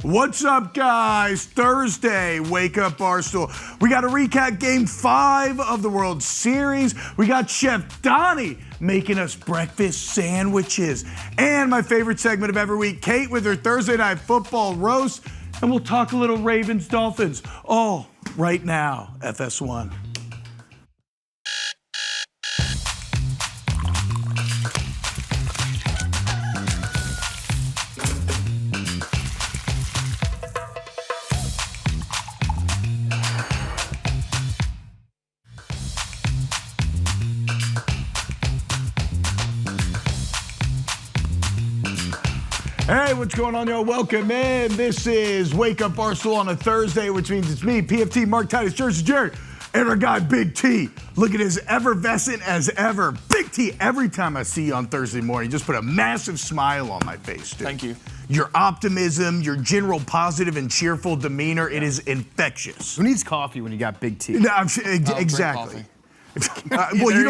What's up, guys? Thursday, Wake Up Barstool. We got to recap Game 5 of the World Series. We got Chef Donny making us breakfast sandwiches. And my favorite segment of every week, Kate with her Thursday Night Football roast. And we'll talk a little Ravens Dolphins. All right now, FS1. Hey, what's going on, y'all? Welcome in. This is Wake Up Barstool on a Thursday, which means it's me, PFT, Mark, Titus, Jersey, Jerry, and our guy, Big T. Looking as effervescent as ever. Big T, every time I see you on Thursday morning, just put a massive smile on my face, dude. Thank you. Your optimism, your general positive and cheerful demeanor, it is infectious. Who needs coffee when you got Big T? No, exactly. Well, you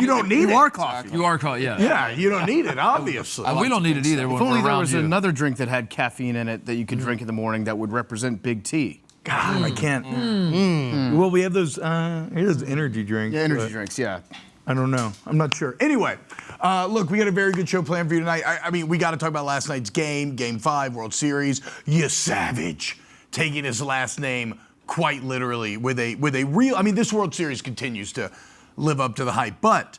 don't need it. You are coffee. You are coffee, yeah. Yeah, you don't need it, obviously. We don't need it either If when only we're there around was you. another drink that had caffeine in it that you could drink in the morning that would represent Big T. God, I can't. Well, we have those energy drinks. Yeah, energy but drinks, yeah. I don't know. I'm not sure. Anyway, look, we got a very good show planned for you tonight. I mean, we got to talk about last night's game, Game 5, World Series. You savage, taking his last name quite literally with a real. I mean, this World Series continues to live up to the hype. But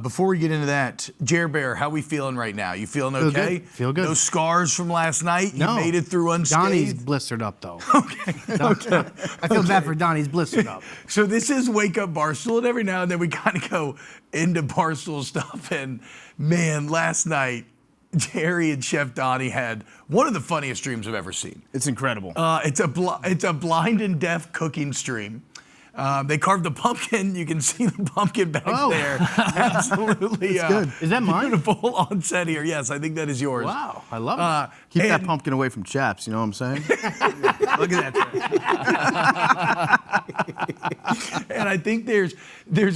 before we get into that, Jer Bear, how we feeling right now? You feeling okay? Feel good. No scars from last night? No. You made it through unscathed? Donny's blistered up, though. Okay. I feel bad for Donny's blistered up. So this is Wake Up Barstool, and every now and then we kind of go into Barstool stuff. And man, last night, Jerry and Chef Donny had one of the funniest streams I've ever seen. It's incredible. It's a blind and deaf cooking stream. They carved the pumpkin. You can see the pumpkin back there. Absolutely. good. Is that mine? Beautiful on set here. Yes, I think that is yours. Wow, I love it. Keep that pumpkin away from chaps, you know what I'm saying? Look at that. And I think there's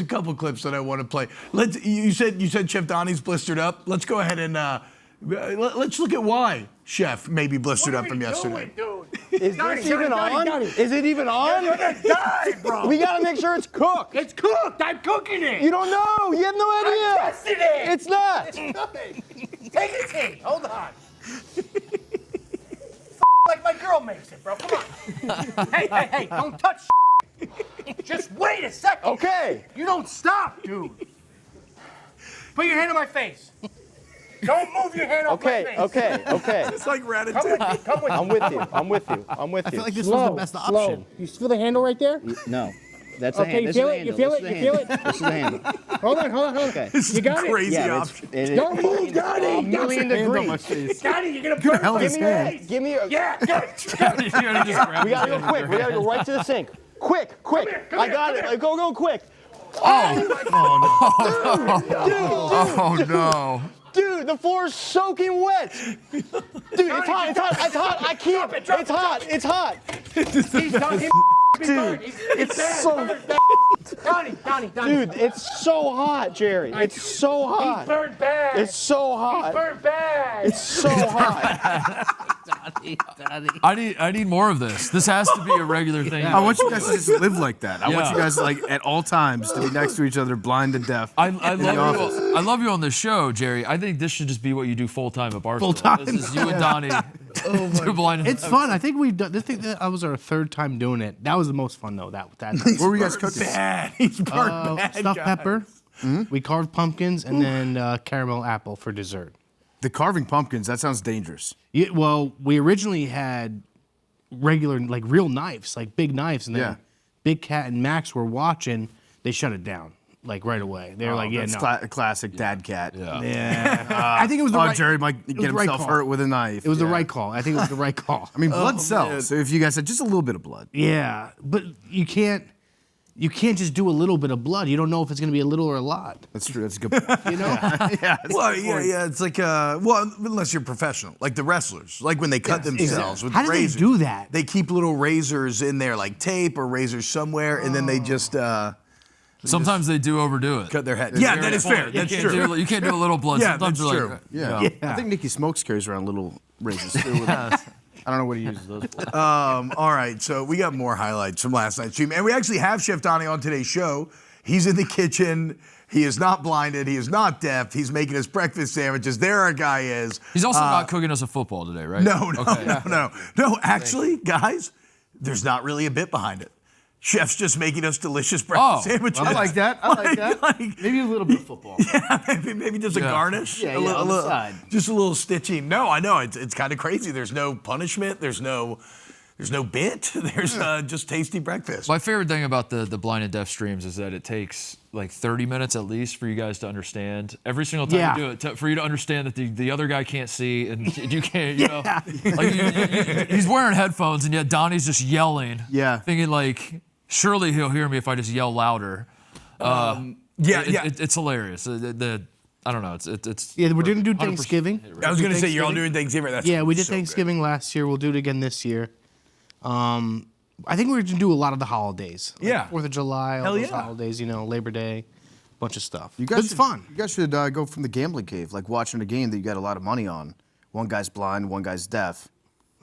a couple clips that I want to play. You said Chef Donny's blistered up. Let's go ahead and let's look at why Chef may be blistered up from yesterday. Is this even on? Is it even on? You're gonna die, bro. We gotta make sure it's cooked. It's cooked. I'm cooking it. You don't know. You have no idea. I tested it. It's not. It's nothing. Take a seat. Hold on. Like my girl makes it, bro. Come on. Hey, don't touch. Just wait a second. Okay. You don't stop, dude. Put your hand on my face. Don't move your hand off my face. Okay. It's like Come with Ratatouille. me. Come with me. I'm with you. I feel like this was the best option. You feel the handle right there? No. That's Okay, you feel it? You feel it? You feel it? This is the handle. Hold on. Okay. This is You got a it? crazy Yeah, option. Don't move, Donny. A million degrees. Donny, you're gonna burn my face. Give me a. Yeah, good. We gotta go quick. We gotta go right to the sink. Quick. Come I here, got it. Go quick. Oh no. Dude, the floor is soaking wet. Dude, it's hot. I can't. It's hot. He's done. Dude, it's so. Donny. Dude, it's so hot, Jerry. It's so hot. He's burned bad. It's so hot. He's burned bad. It's so hot. I need more of this. This has to be a regular thing. I want you guys to just live like that. I want Yeah. you guys, like, at all times to be next to each other, blind and deaf. I love you on the show, Jerry. I think this should just be what you do full time at Barstool. Full-time. This is you and Donny. Two blind. It's fun. I think we've done. That was our third time doing it. That was the most fun though. That What were you guys cooking? Bad. He's burned bad, stuffed guys. pepper. We carved pumpkins and then caramel apple for dessert. The carving pumpkins, that sounds dangerous. Yeah, well, we originally had regular, like real knives, like big knives, and then Yeah. Big Cat and Max were watching. They shut it down like right away. They were like, "Yeah, That's no." classic dad cat. Yeah. I think it was the right. Jerry might get the right himself call. hurt with a knife. It was the Yeah. right call. I think it was the right call. I mean, blood sells. So if you guys had just a little bit of blood. Yeah, but you can't just do a little bit of blood. You don't know if it's going to be a little or a lot. That's true. That's a good point. You know? Yeah. that's Well, a good point. yeah. It's like, well, unless you're professional, like the wrestlers, like when they cut themselves with How do they razors. do that? They keep little razors in there, like tape or razors somewhere, and then they just Sometimes they do overdo it. Cut their head. Yeah, that is fair. That's true. You can't do a little blood. Yeah, Sometimes that's they're true. like, Yeah. I think Nicky Smokes carries around little razors too. I don't know what he uses those for. All right, so we got more highlights from last night's stream, and we actually have Chef Donny on today's show. He's in the kitchen. He is not blinded. He is not deaf. He's making his breakfast sandwiches. There our guy is. He's also not cooking us a football today, right? No. Actually, guys, there's not really a bit behind it. Chef's just making us delicious breakfast sandwiches. I like that. I like that. Maybe a little bit of football. Yeah, maybe just a garnish. Yeah, on the side. Just a little stitching. No, I know it's kind of crazy. There's no punishment. There's no bit. There's just tasty breakfast. My favorite thing about the blind and deaf streams is that it takes like 30 minutes at least for you guys to understand. Every single time you do it, for you to understand that the other guy can't see and you can't, you know. Like he's wearing headphones and yet Donnie's just yelling. Yeah. Thinking like, surely he'll hear me if I just yell louder. It's hilarious. I don't know. It's Yeah, we're gonna do Thanksgiving. I was going to say, you're all doing Thanksgiving. That's Yeah, we did so Thanksgiving last year. We'll do it again this year. I think we're gonna do a lot of the holidays. Like Yeah. 4th of July, all Hell those yeah. holidays. Labor Day, bunch of stuff. You But guys it's should, fun. You guys should go from the gambling cave, like watching a game that you got a lot of money on. One guy's blind, one guy's deaf.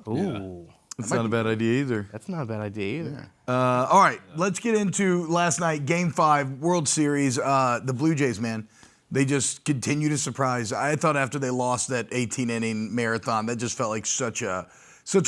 Ooh, That's not a bad idea either. that's not a bad idea either. All right, let's get into last night, Game 5, World Series. The Blue Jays, man, they just continue to surprise. I thought after they lost that 18-inning marathon, that just felt like such an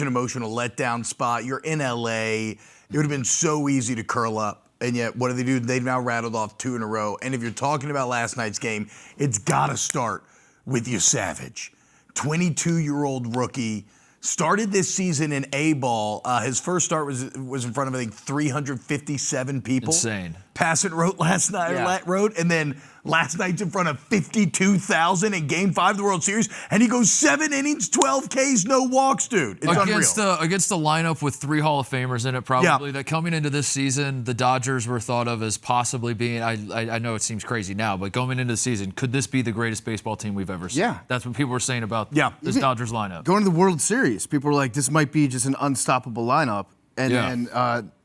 emotional letdown spot. You're in LA. It would have been so easy to curl up. And yet, what do they do? They've now rattled off 2 in a row. And if you're talking about last night's game, it's got to start with your Savage. 22-year-old rookie. Started this season in A-ball. His first start was in front of, I think, 357 people. insane. Passant wrote last night, and then last night's in front of 52,000 in Game 5 of the World Series, and he goes 7 innings, 12 Ks, no walks, dude. It's against unreal. against the lineup with 3 Hall of Famers in it, probably. That coming into this season, the Dodgers were thought of as possibly being. I know it seems crazy now, but going into the season, could this be the greatest baseball team we've ever seen? Yeah. That's what people were saying about this Even Dodgers lineup. Going to the World Series, people were like, this might be just an unstoppable lineup. And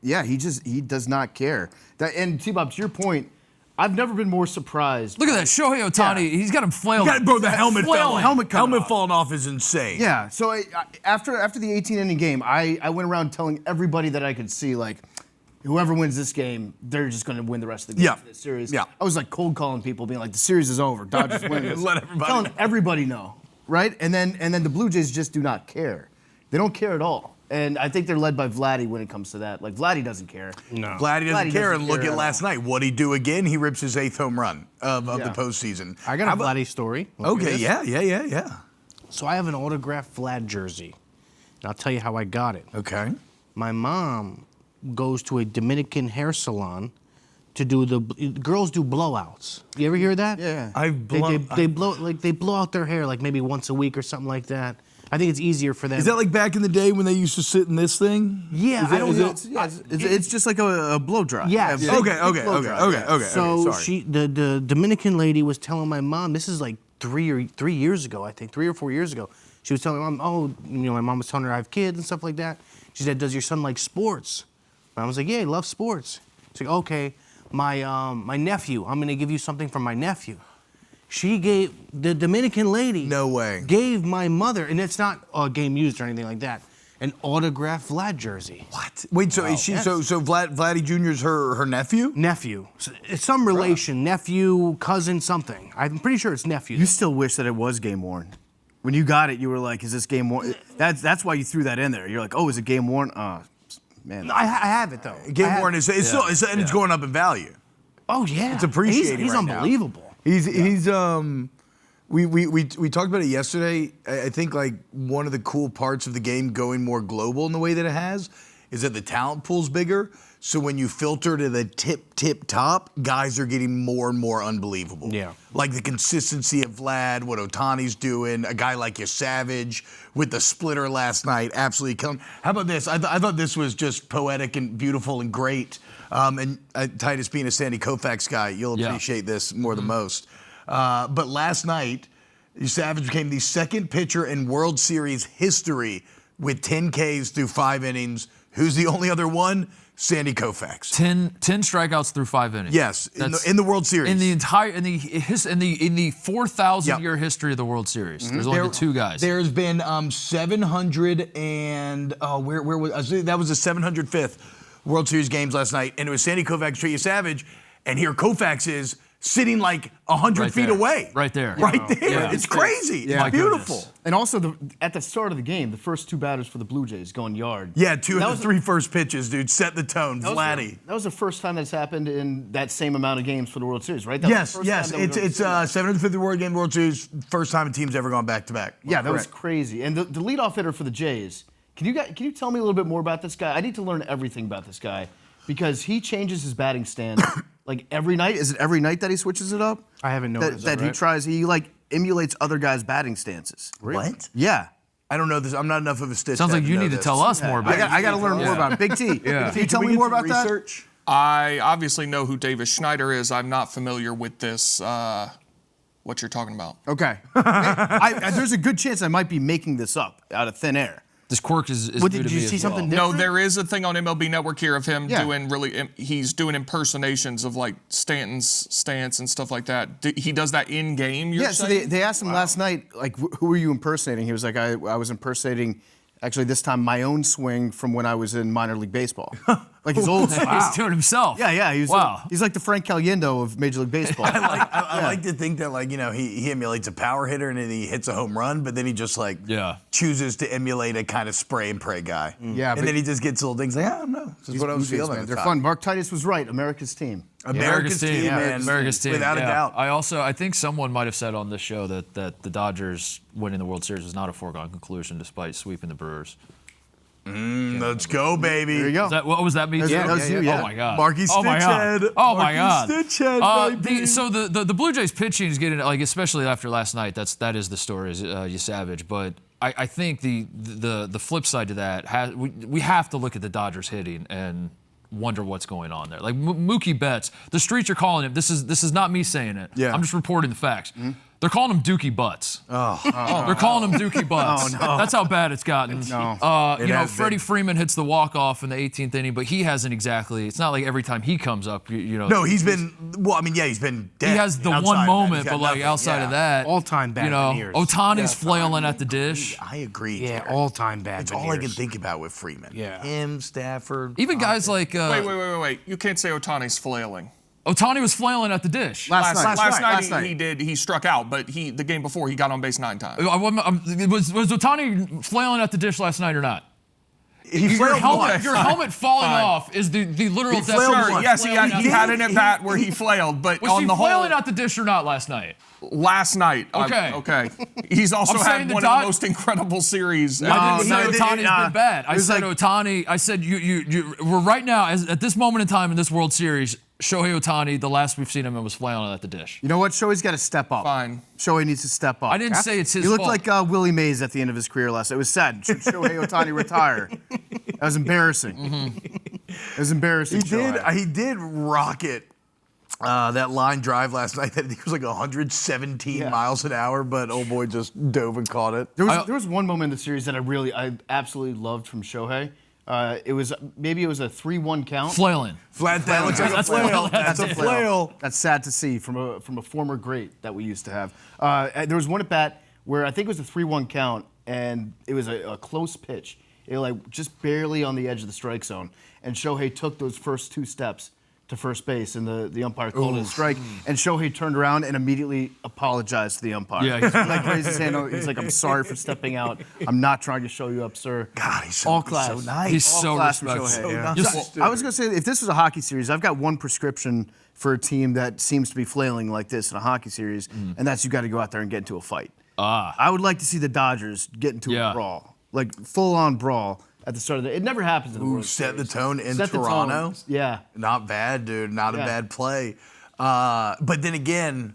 he does not care. And T-Bob, to your point, I've never been more surprised. Look at that, Shohei Ohtani. He's got him flailing. Bro, the helmet Flailing. helmet falling off is insane. Yeah. So after the 18-inning game, I went around telling everybody that I could see, like, whoever wins this game, they're just going to win the rest of the game. Yeah. This series. Yeah. I was like cold calling people, being like, the series is over. Dodgers win this. Let everybody telling know. everybody no, right? And then the Blue Jays just do not care. They don't care at all. And I think they're led by Vladdy when it comes to that. Like, Vladdy doesn't care. No. Vladdy doesn't care, and look care at at last night. What'd he do again? He rips his 8th home run of the postseason. I got a Vladdy story. Want to hear Okay, this? yeah. So I have an autographed Vlad jersey, and I'll tell you how I got it. Okay. My mom goes to a Dominican hair salon to do girls do blowouts. You ever hear that? Yeah. They blow out their hair like maybe once a week or something like that. I think it's easier for them. Is that like back in the day when they used to sit in this thing? Yeah, I don't know. It's just like a blow dry. Yeah. Yeah, Okay. So Sorry. the Dominican lady was telling my mom, this is like 3 years ago, I think, 3 or 4 years ago. She was telling my mom, my mom was telling her I have kids and stuff like that. She said, does your son like sports? My mom was like, yeah, he loves sports. She's like, okay, my nephew, I'm gonna give you something from my nephew. She gave, the Dominican lady. No way. Gave my mother, and it's not a game used or anything like that, an autographed Vlad jersey. What? Wait, so is she Yes. so Vladdy Jr.'s her nephew? Nephew. So it's some relation, nephew, cousin, something. I'm pretty sure it's nephew. You still wish that it was game worn. When you got it, you were like, "Is this game worn?" That's why you threw that in there. You're like, "Oh, is it game worn?" Man. I have it though. Game worn is it's going up in value. Oh yeah. It's appreciating He's right now. unbelievable. He's we talked about it yesterday. I think like one of the cool parts of the game going more global in the way that it has is that the talent pool's bigger. So when you filter to the tip top, guys are getting more and more unbelievable. Yeah. Like the consistency of Vlad, what Ohtani's doing, a guy like your Savage with the splitter last night, absolutely killing. How about this? I thought this was just poetic and beautiful and great. And Titus being a Sandy Koufax guy, you'll appreciate this more than most. But last night, Savage became the second pitcher in World Series history with 10 Ks through 5 innings Who's the only other one? Sandy Koufax. 10 strikeouts through 5 innings. Yes, in the World Series. In the entire in the 4,000 year history of the World Series, there's only been 2 guys. There's been 700 and where was that was the 705th World Series games last night, and it was Sandy Koufax, Trey Savage, and here Koufax is sitting like 100 feet away. Right there. Right there. Yeah. It's crazy. Yeah. It's beautiful. Goodness. And also, at the start of the game, the first 2 batters for the Blue Jays going yard. Yeah, 2 of the 3 first pitches, dude. Set the tone. Vladdy. That was the first time that's happened in that same amount of games for the World Series, right? That was Yes, the first yes. time that we It's 750th World Series. First time a team's ever gone back to back. Yeah, that was crazy. And the leadoff hitter for the Jays, can you tell me a little bit more about this guy? I need to learn everything about this guy because he changes his batting stance like every night. Is it every night that he switches it up? I haven't noticed that he tries. He like emulates other guys' batting stances. What? Yeah. I don't know this. I'm not enough of a stitch. Sounds head like you know need to this. tell us more about it. I got to learn more about it. Big T. Can you tell me more about that? research? I obviously know who Davis Schneider is. I'm not familiar with this, what you're talking about. Okay. There's a good chance I might be making this up out of thin air. This quirk is What, new did to you me see as well. something No, different? there is a thing on MLB Network here of him Yeah. he's doing impersonations of like Stanton's stance and stuff like that. He does that in game, you're Yeah, so saying? they asked him last night, like, who were you impersonating? He was like, I was impersonating, actually this time, my own swing from when I was in minor league baseball. Like his old swing. He's doing it himself. Yeah, Wow. he's like the Frank Caliendo of Major League Baseball. I like to think that, like, you know, he emulates a power hitter and then he hits a home run, but then he just like chooses to emulate a kind of spray and pray guy. Yeah, and but- then he just gets little things like, I don't know. This is what I was Blue Jays, feeling. man, at the they're time. fun. Mark Titus was right. America's team. America's team, man. America's team. Without a doubt. I think someone might have said on this show that the Dodgers winning the World Series was not a foregone conclusion despite sweeping the Brewers. Let's go, baby. There you go. What was that me? That was you, yeah. Oh my God. Marky Oh my God. Stitchhead. Oh my God. Marky Stitchhead, baby. So the Blue Jays pitching is getting, like, especially after last night. That is the story. You savage. But I think the flip side to that we have to look at the Dodgers hitting and wonder what's going on there. Like Mookie Betts, the streets are calling him. This is not me saying it. Yeah. I'm just reporting the facts. They're calling him Dookie Butts. They're calling him Dookie Butts. Oh, no. That's how bad it's gotten. No. You know, Freddie Freeman hits the walk-off in the 18th inning, but he hasn't exactly. It's not like every time he comes up, you know. No, he's been. Well, I mean, yeah, he's been dead. He has the Outside one of that, moment, he's got but like nothing. outside Yeah. of that, All-time bad you know, veneers. Otani's flailing at the dish. I agree. Yeah, Jared. all-time bad It's all I can veneers. think about with Freeman. Yeah. Him, Stafford. Even guys like Wait. You can't say Otani's flailing. Otani was flailing at the dish. Last night. night he struck out, but the game before he got on base 9 times. Was Otani flailing at the dish last night or not? He Your flailed helmet, once. your helmet falling off is the literal flailed definition. once. Yes, he had an did. at bat where he flailed, but Was on he the whole, flailing at the dish or not last night? last night. Okay. Okay. He's also I'm saying had the one of the most incredible series. I didn't no, say it- Otani's been bad. I was said like- Otani. I said we're right now at this moment in time in this World Series. Shohei Otani, the last we've seen him, was flailing at the dish. You know what? Shohei's got to step up. Fine. Shohei needs to step up. I didn't say it's his He looked fault. like Willie Mays at the end of his career last night. It was sad. Should Shohei Otani retire? That was embarrassing. It was embarrassing. He did rocket that line drive last night. I think it was like 117 miles an hour, but old boy just dove and caught it. There was one moment in the series that I absolutely loved from Shohei. It was a 3-1 count. Flailing. That looks like a That's flail. flail. That's a flail. That's sad to see from a former great that we used to have. There was one at bat where I think it was a 3-1 count, and it was a close pitch. It like just barely on the edge of the strike zone, and Shohei took those first 2 steps to first base, and the umpire called it a strike. And Shohei turned around and immediately apologized to the umpire. Yeah, he's- like raised his hand. He's like, "I'm sorry for stepping out. I'm not trying to show you up, sir." God, he's so, all he's class. so nice. He's All so class from respectful. Shohei, yeah. Just- I was gonna say, if this was a hockey series, I've got one prescription for a team that seems to be flailing like this in a hockey series, and that's you got to go out there and get into a fight. I would like to see the Dodgers get into a brawl, like full-on brawl at the start of the. It never happens in the World set the Series. tone in Set the tone. Toronto. Yeah. Not bad, dude. Not a Yeah. bad play. But then again,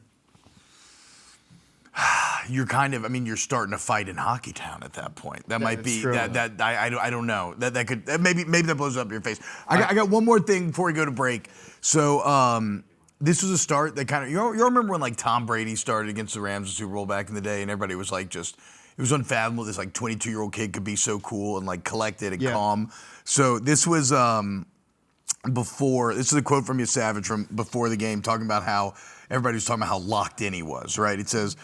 you're you're starting to fight in Hockey Town at that point. That might be true. I don't know. That could maybe that blows up your face. I got one more thing before we go to break. So this was a start that kind of, you remember when like Tom Brady started against the Rams in the Super Bowl back in the day, and everybody was like it was unfathomable this like 22-year-old kid could be so cool and like collected and calm. So this was this is a quote from Savage from before the game talking about how everybody was talking about how locked in he was, right? It says,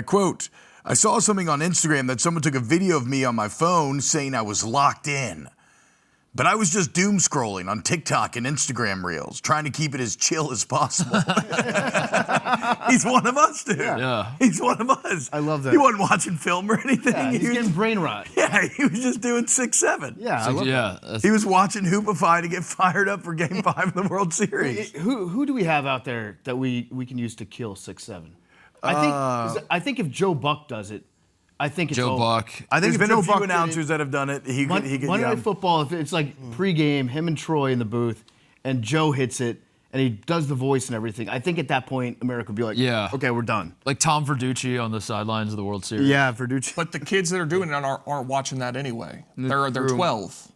quote, I saw something on Instagram that someone took a video of me on my phone saying I was locked in. But I was just doom scrolling on TikTok and Instagram Reels, trying to keep it as chill as possible. He's one of us, dude. Yeah. He's one of us. I love that. He wasn't watching film or anything. Yeah, he's getting brain rot. Yeah, he was just doing 6-7. Yeah, I love that. He was watching Hoopify to get fired up for Game 5 of the World Series. Who do we have out there that we can use to kill 6-7? I think if Joe Buck does it, I think it's Joe over. Buck. I think There's there's been been a no few Buck announcers that have done it. He could. Monday Night Football, if it's like pregame, him and Troy in the booth, and Joe hits it, and he does the voice and everything. I think at that point, America would be like, Yeah. okay, we're done. Like Tom Verducci on the sidelines of the World Series. Yeah, Verducci. But the kids that are doing it aren't watching that anyway. They're 12.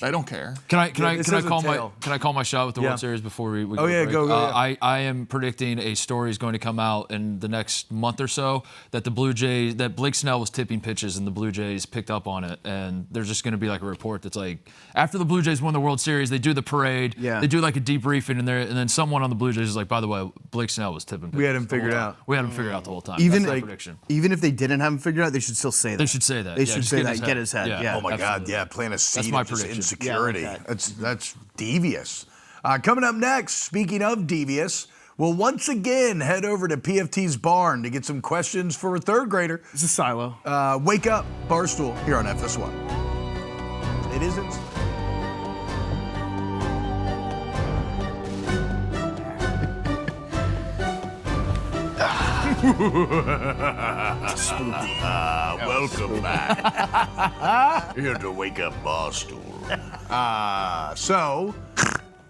They don't care. Can I this can I is a call tale. my shot with the Yeah. World Series before we Oh, yeah, break? go, yeah. I am predicting a story is going to come out in the next month or so that the Blue Jays, that Blake Snell was tipping pitches and the Blue Jays picked up on it, and there's just going to be like a report that's like after the Blue Jays won the World Series, they do the parade, they do like a debriefing, and then someone on the Blue Jays is like, by the way, Blake Snell was tipping pitches. We had him the whole figured time. out. We had him figured out the whole time. Even That's my like, prediction. even if they didn't have him figured out, they should still say that. They should say that. They Yeah, should just say get that. his Get his head. Yeah. Yeah. Oh my God, Absolutely. yeah, plant a seed my of just prediction. insecurity. Yeah, I like That's devious. Coming up next, speaking of devious, we'll once again head over to PFT's barn to get some questions for a third grader. It's a silo. Wake Up Barstool here on FS1. It isn't. Welcome back. Here to Wake Up Barstool. So,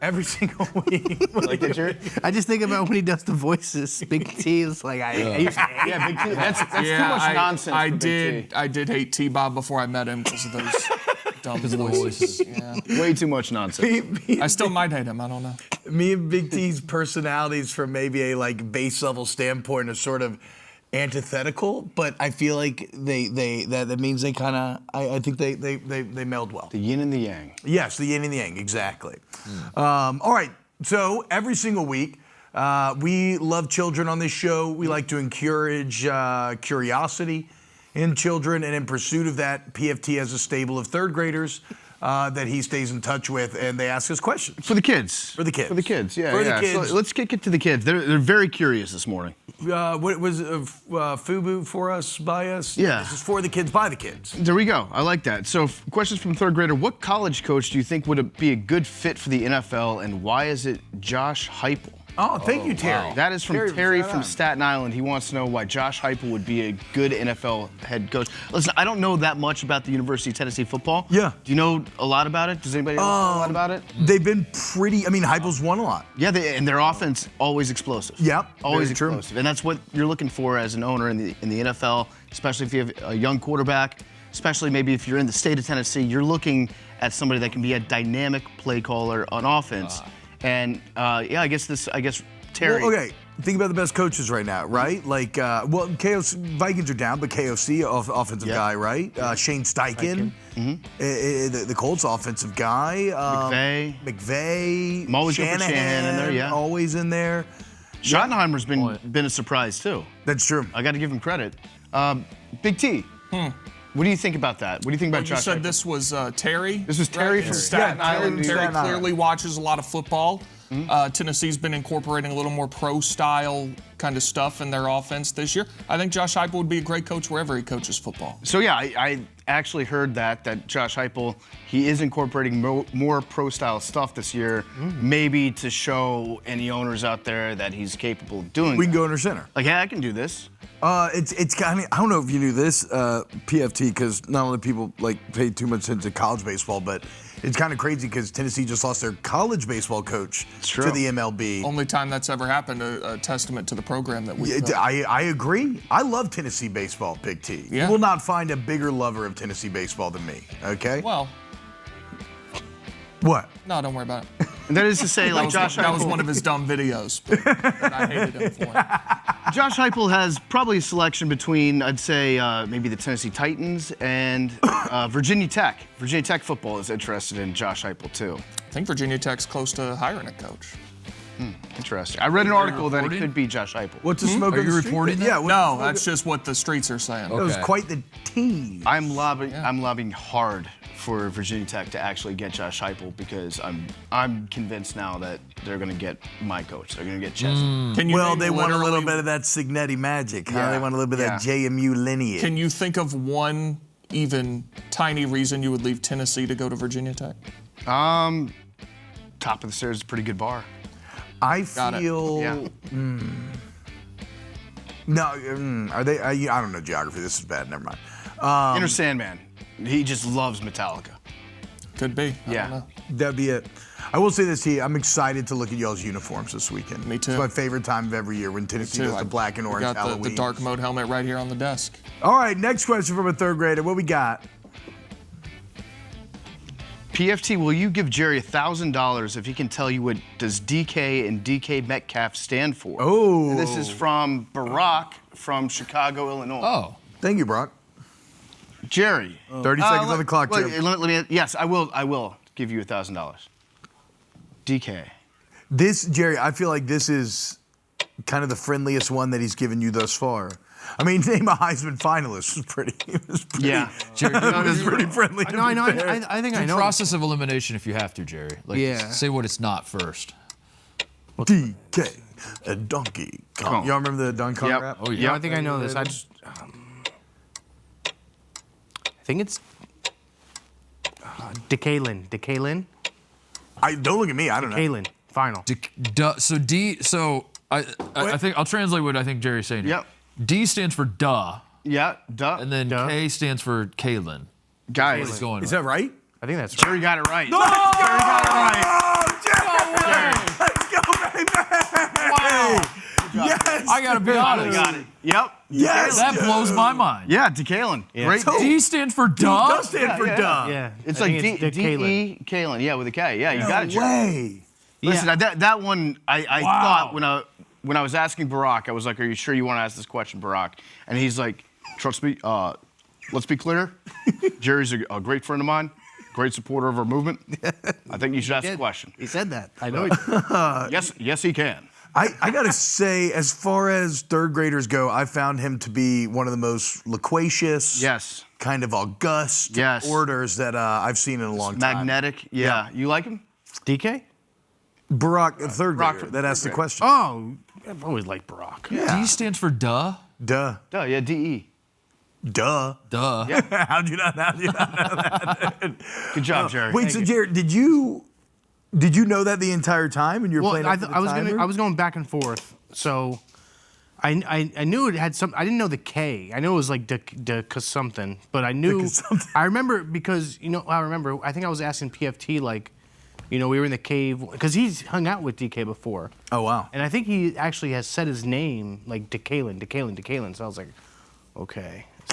every single week. Like that shirt? I just think about when he does the voices. Big T is like I used to hate. Yeah, Big T. That's too much nonsense. I for Big did. I did hate T-Bob before I met him because of those dumb voices. Yeah. T. Way too much nonsense. I still might hate him. I don't know. Me and Big T's personalities from maybe a like base level standpoint are sort of antithetical, but I feel like that means they kind of I think they meld well. The yin and the yang. Yes, the yin and the yang, exactly. All right, so every single week, we love children on this show. We like to encourage curiosity in children, and in pursuit of that, PFT has a stable of third graders that he stays in touch with, and they ask us questions. For the kids. For the kids. For the kids, yeah. For the yeah. kids. So let's kick it to the kids. They're very curious this morning. What was FUBU for us, by us? Yeah. This is for the kids, by the kids. There we go. I like that. So, questions from third grader. What college coach do you think would be a good fit for the NFL, and why is it Josh Heupel? Oh, thank you, Terry. That is from Terry from Staten Staten Island. He wants to know why Josh Heupel would be a good NFL head coach. Listen, I don't know that much about the University of Tennessee football. Yeah. Do you know a lot about it? Does anybody else know a lot about it? They've been pretty. I mean, Heupel's won a lot. Yeah, and their offense always explosive. Yep, always very true. explosive, and that's what you're looking for as an owner in the NFL, especially if you have a young quarterback. Especially maybe if you're in the state of Tennessee, you're looking at somebody that can be a dynamic play caller on offense. And I guess Terry. Well, okay, think about the best coaches right now, right? Like, KOC, Vikings are down, but KOC, offensive guy, right? Shane Steichen, the Colts offensive guy. McVay. I'm always gonna put Shanahan in there, yeah. Always in there. Schottenheimer's been a surprise too. That's true. I got to give him credit. Big T. What do you think about that? What do you think about You Josh said Heupel? this was Terry. This was Terry from Staten Yeah, Terry Island. from Terry Staten Island. clearly watches a lot of football. Tennessee's been incorporating a little more pro-style kind of stuff in their offense this year. I think Josh Heupel would be a great coach wherever he coaches football. So yeah, I actually heard that Josh Heupel, he is incorporating more pro-style stuff this year, maybe to show any owners out there that he's capable of doing. We can go under center. Like, yeah, I can do this. It's kind of, I don't know if you knew this, PFT, because not only people like pay too much attention to college baseball, but it's kind of crazy because Tennessee just lost their college baseball coach true. to the MLB. Only time that's ever happened, a testament to the program that we built. I agree. I love Tennessee baseball, Big T. Yeah. You will not find a bigger lover of Tennessee baseball than me, okay? Well, What? no, don't worry about it. And that is to say, like Josh That was Heupel, one of his dumb videos that I hated him for. Josh Heupel has probably a selection between, I'd say, maybe the Tennessee Titans and Virginia Tech. Virginia Tech football is interested in Josh Heupel too. I think Virginia Tech's close to hiring a coach. Interesting. I read an article that it could be Josh Heupel. What's the smoke Are on you the street? reporting that? Yeah. what's the No, smoke- that's just what the streets are saying. That was Okay. quite the tease. I'm lobbying hard for Virginia Tech to actually get Josh Heupel because I'm convinced now that they're going to get my coach. They're going to get Chesney. Can you Well, name they want a little literally- bit of that Signetti magic, huh? Yeah. They want a little bit of that JMU lineage. Can you think of one even tiny reason you would leave Tennessee to go to Virginia Tech? Top of the stairs is a pretty good bar. I Got it. feel. Yeah. No, are they? I don't know geography. This is bad. Never mind. Inner Sandman. He just loves Metallica. Could be. I Yeah. don't know. That'd be it. I will say this to you. I'm excited to look at y'all's uniforms this weekend. Me too. It's my favorite time of every year when Tennessee does the black and We orange got Halloween. the dark mode helmet right here on the desk. All right, next question from a third grader. What we got? PFT, will you give Jerry $1,000 if he can tell you what does DK and DK Metcalf stand for? Oh. And this is from Barack from Chicago, Illinois. Oh. Thank you, Brock. Jerry. 30 seconds on the clock, let, Jim. let me, yes, I will give you $1,000. DK. This, Jerry, I feel like this is kind of the friendliest one that he's given you thus far. I mean, name a Heisman finalist was pretty. Yeah. Jerry, It was pretty friendly. to No, I be know. fair. I think I do know. process of elimination if you have to, Jerry. Like, Yeah. say what it's not first. DK, a donkey Kong. Kong. Y'all remember the Donkey Kong Yep. rap? Oh, yeah. Yeah, I think I know this. I just. I think it's. Decalin. Don't look at me. I don't know. Decalin. Final. I think I'll translate what I think Jerry's saying here. Yep. D stands for duh, Yeah, duh. and then Duh. K stands for Kalen. Guys, What's going Is on? that right? I think that's right. Jerry got it right. Let's go, baby! Wow. Yes. I gotta be honest. Got it. Yep. Yes. That blows my mind. Yeah, DeKalen. Great. D stands for duh. Does stand for duh. Yeah. It's I like think it's Decalin. D-E, Kalen. Yeah, with a K. Yeah, you got it, No Jerry. way. Listen, that one, I thought when I was asking Barack, I was like, are you sure you want to ask this question, Barack? And he's like, trust me, let's be clear. Jerry's a great friend of mine, great supporter of our movement. I think you should ask the question. He said that. I know. Yes, he can. I gotta say, as far as third graders go, I found him to be one of the most loquacious, Yes. kind of august Yes. orators that I've seen in a long time. Magnetic. Yeah. You like him? DK? Barack, the third Barack grader from that third asked the grade. question. Oh, I've always liked Barack. D stands for duh. Duh. Oh, yeah, D-E. Duh. Duh. How'd you not know that? Good job, Jerry. Wait, so Jared, did you know that the entire time when you were Well, playing up to the timer? I was going back and forth. So I knew it had some. I didn't know the K. I knew it was like de something, but I knew. something. I remember because I think I was asking PFT like, we were in the cave because he's hung out with DK before. Oh, wow. And I think he actually has said his name like Decalin. So I was like, okay, it's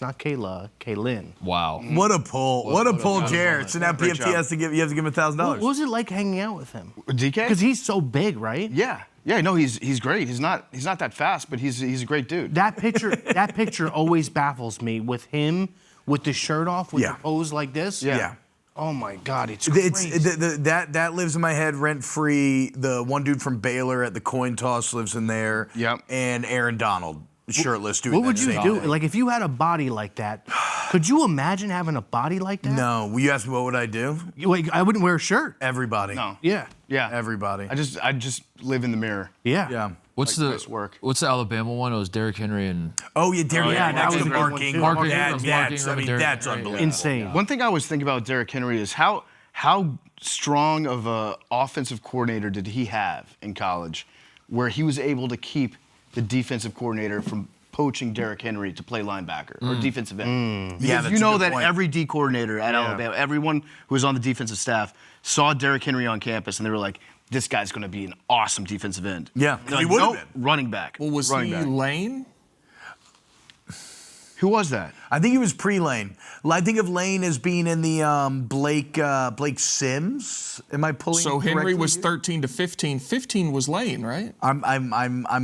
not Kayla, Kaylin. Wow. What a pull. What a pull, Jared. So now Great PFT job. has to give you have to give him $1,000. What was it like hanging out with him? DK? Because he's so big, right? Yeah. Yeah, no, he's great. He's not that fast, but he's a great dude. That picture always baffles me with him with the shirt off with Yeah. the pose like this. Yeah. Oh my God, it's It's crazy. that lives in my head rent free. The one dude from Baylor at the coin toss lives in there. Yep. And Aaron Donald, shirtless, doing What that would you same do? thing. Like if you had a body like that, could you imagine having a body like that? No. Will you ask me what would I do? Like I wouldn't wear a shirt. Everybody. No. Yeah. Yeah. Everybody. I just live in the mirror. Yeah. Yeah. What's Like the nice work. What's the Alabama one? It was Derrick Henry and Oh yeah, Derrick. yeah, Yeah, that that's was the a good one, marking. too. Marking, That's Derrick that's Henry, unbelievable. yeah. Insane. One thing I was thinking about Derrick Henry is how strong of a offensive coordinator did he have in college, where he was able to keep the defensive coordinator from poaching Derrick Henry to play linebacker or defensive end. Because Yeah, that's you a know good that point. every D coordinator at Alabama, everyone who was on the defensive staff, saw Derrick Henry on campus and they were like, this guy's going to be an awesome defensive end. Yeah, They're he like, would have nope, been. running back. Well, was running he back. Lane? Who was that? I think he was pre-Lane. I think of Lane as being in the Blake Sims. Am I pulling? So Henry correctly was here? 13 to 15. 15 was Lane, right? I'm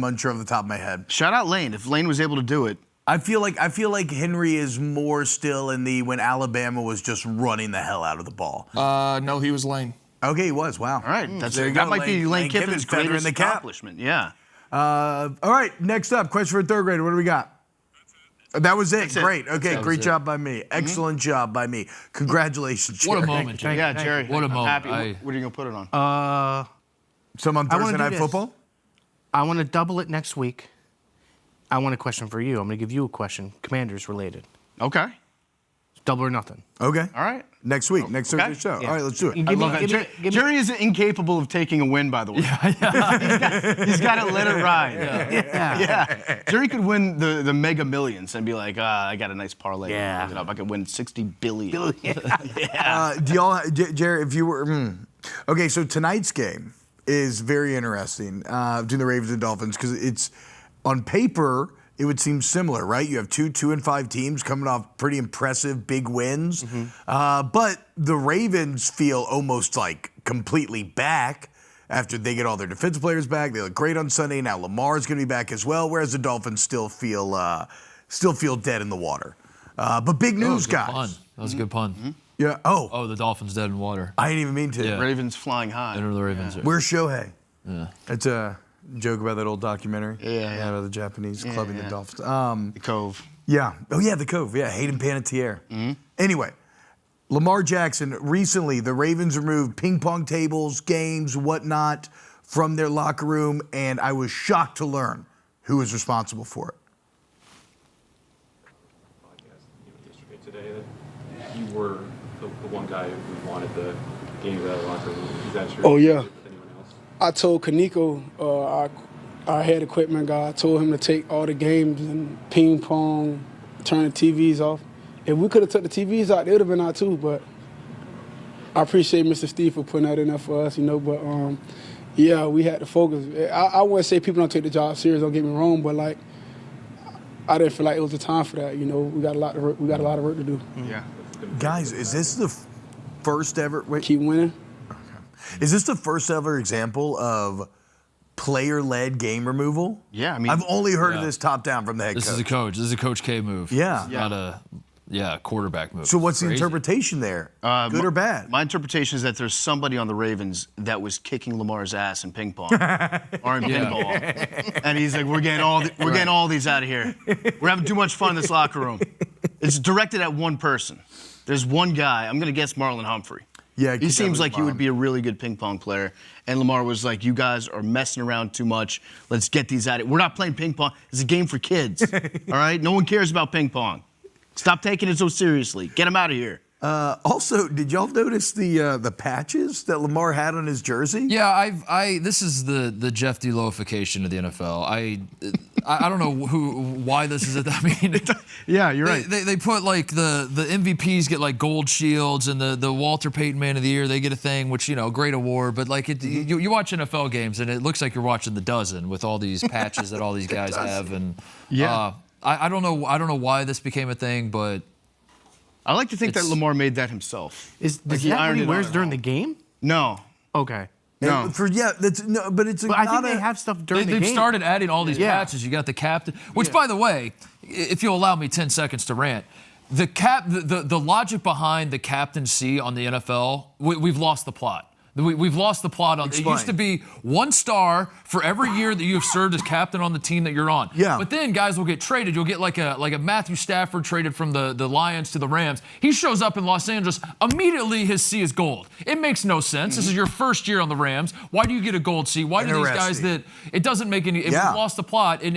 unsure off the top of my head. Shout out Lane. If Lane was able to do it. I feel like Henry is more still in the when Alabama was just running the hell out of the ball. No, he was Lane. Okay, he was. Wow. All right, There you that go. might be Lane Kiffin's feather in greatest the cap. accomplishment. Yeah. All right, next up, question for a third grader. What do we got? That was it. Great. Okay, great job by me. Excellent job by me. Congratulations, Jerry. What a moment, Jerry. Yeah, Jerry. What a I'm moment. happy. What are you gonna put it on? Some on I wanna Thursday do Night this. Football? I want to double it next week. I want a question for you. I'm going to give you a question, Commanders related. Okay. Double or nothing. Okay. All right. Next week, next Okay. Thursday show. Yeah. All right, let's do it. Give I me- love that. give me- give me- Jerry is incapable of taking a win, by the way. He's got to let it ride. Yeah. Jerry could win the Mega Millions and be like, I got a nice parlay. Yeah. Look it up. I could win 60 billion. Do y'all, Jerry, if you were, okay, so tonight's game is very interesting between the Ravens and Dolphins because it's, on paper, it would seem similar, right? You have 2-5 teams coming off pretty impressive big wins. But the Ravens feel almost like completely back after they get all their defensive players back. They look great on Sunday. Now Lamar's going to be back as well, whereas the Dolphins still feel dead in the water. But big news, guys. Pun. That was a good pun. Yeah. Oh, Oh, the Dolphins dead in water. I didn't even mean to. Yeah. Ravens flying high. Enter the Ravens. Where's Shohei? Yeah. It's a joke about that old documentary. Yeah. About the Japanese clubbing the Dolphins. The Cove. Yeah. Oh, yeah, the Cove. Yeah, Hayden Panettiere. Anyway, Lamar Jackson, recently the Ravens removed ping pong tables, games, whatnot from their locker room, and I was shocked to learn who was responsible for it. Yesterday today that you were the one guy who wanted the games out of the locker room. Is that true? Oh, yeah. With anyone else? I told Kaneko, our head equipment guy, I told him to take all the games and ping pong, turn the TVs off. If we could have took the TVs out, they would have been out too, but I appreciate Mr. Steve for putting that in there for us, but yeah, we had to focus. I wouldn't say people don't take the job serious, don't get me wrong, but like, I didn't feel like it was the time for that, we got a lot of work to do. Yeah. Guys, is this the first ever? Wait, Keep winning. is this the first ever example of player-led game removal? Yeah, I mean, I've only heard of Yeah. this top down from the head This coach. is a coach. This is a Coach K move. Yeah. Not a quarterback move. So what's the Crazy. interpretation there? Good or bad? My interpretation is that there's somebody on the Ravens that was kicking Lamar's ass in ping pong or in pinball, and he's like, "We're getting all these out of here. We're having too much fun in this locker room." It's directed at one person. There's one guy. I'm gonna guess Marlon Humphrey. Yeah, He seems like he would be a really good ping pong player. And Lamar was like, "You guys are messing around too much. Let's get these out of here. We're not playing ping pong. It's a game for kids. All right? No one cares about ping pong. Stop taking it so seriously. Get him out of here." Also, did y'all notice the patches that Lamar had on his jersey? Yeah, this is the Jeff Deloification of the NFL. I don't know why this is. I mean, Yeah, you're right. They put like the MVPs get like gold shields, and the Walter Payton Man of the Year, they get a thing, which great award. But like you watch NFL games and it looks like you're watching The Dozen with all these patches that all these guys have, and I don't know why this became a thing, but I like to think that It's- Lamar made that himself. Is Like he that what ironed he it wears out. during the game? No. Okay. No. But it's But I think not they have stuff during the they've game. started adding all these Yeah. patches. You got the captain, which by the way, if you'll allow me 10 seconds to rant, the logic behind the captaincy on the NFL, we've lost the plot. We've lost the plot on. Explain. It used to be 1 star for every year that you have served as captain on the team that you're on. Yeah. But then guys will get traded. You'll get like a Matthew Stafford traded from the Lions to the Rams. He shows up in Los Angeles. Immediately his C is gold. It makes no sense. This is your first year on the Rams. Why do you get a gold C? Why do these guys Interesting. it doesn't make any? We've lost the plot, and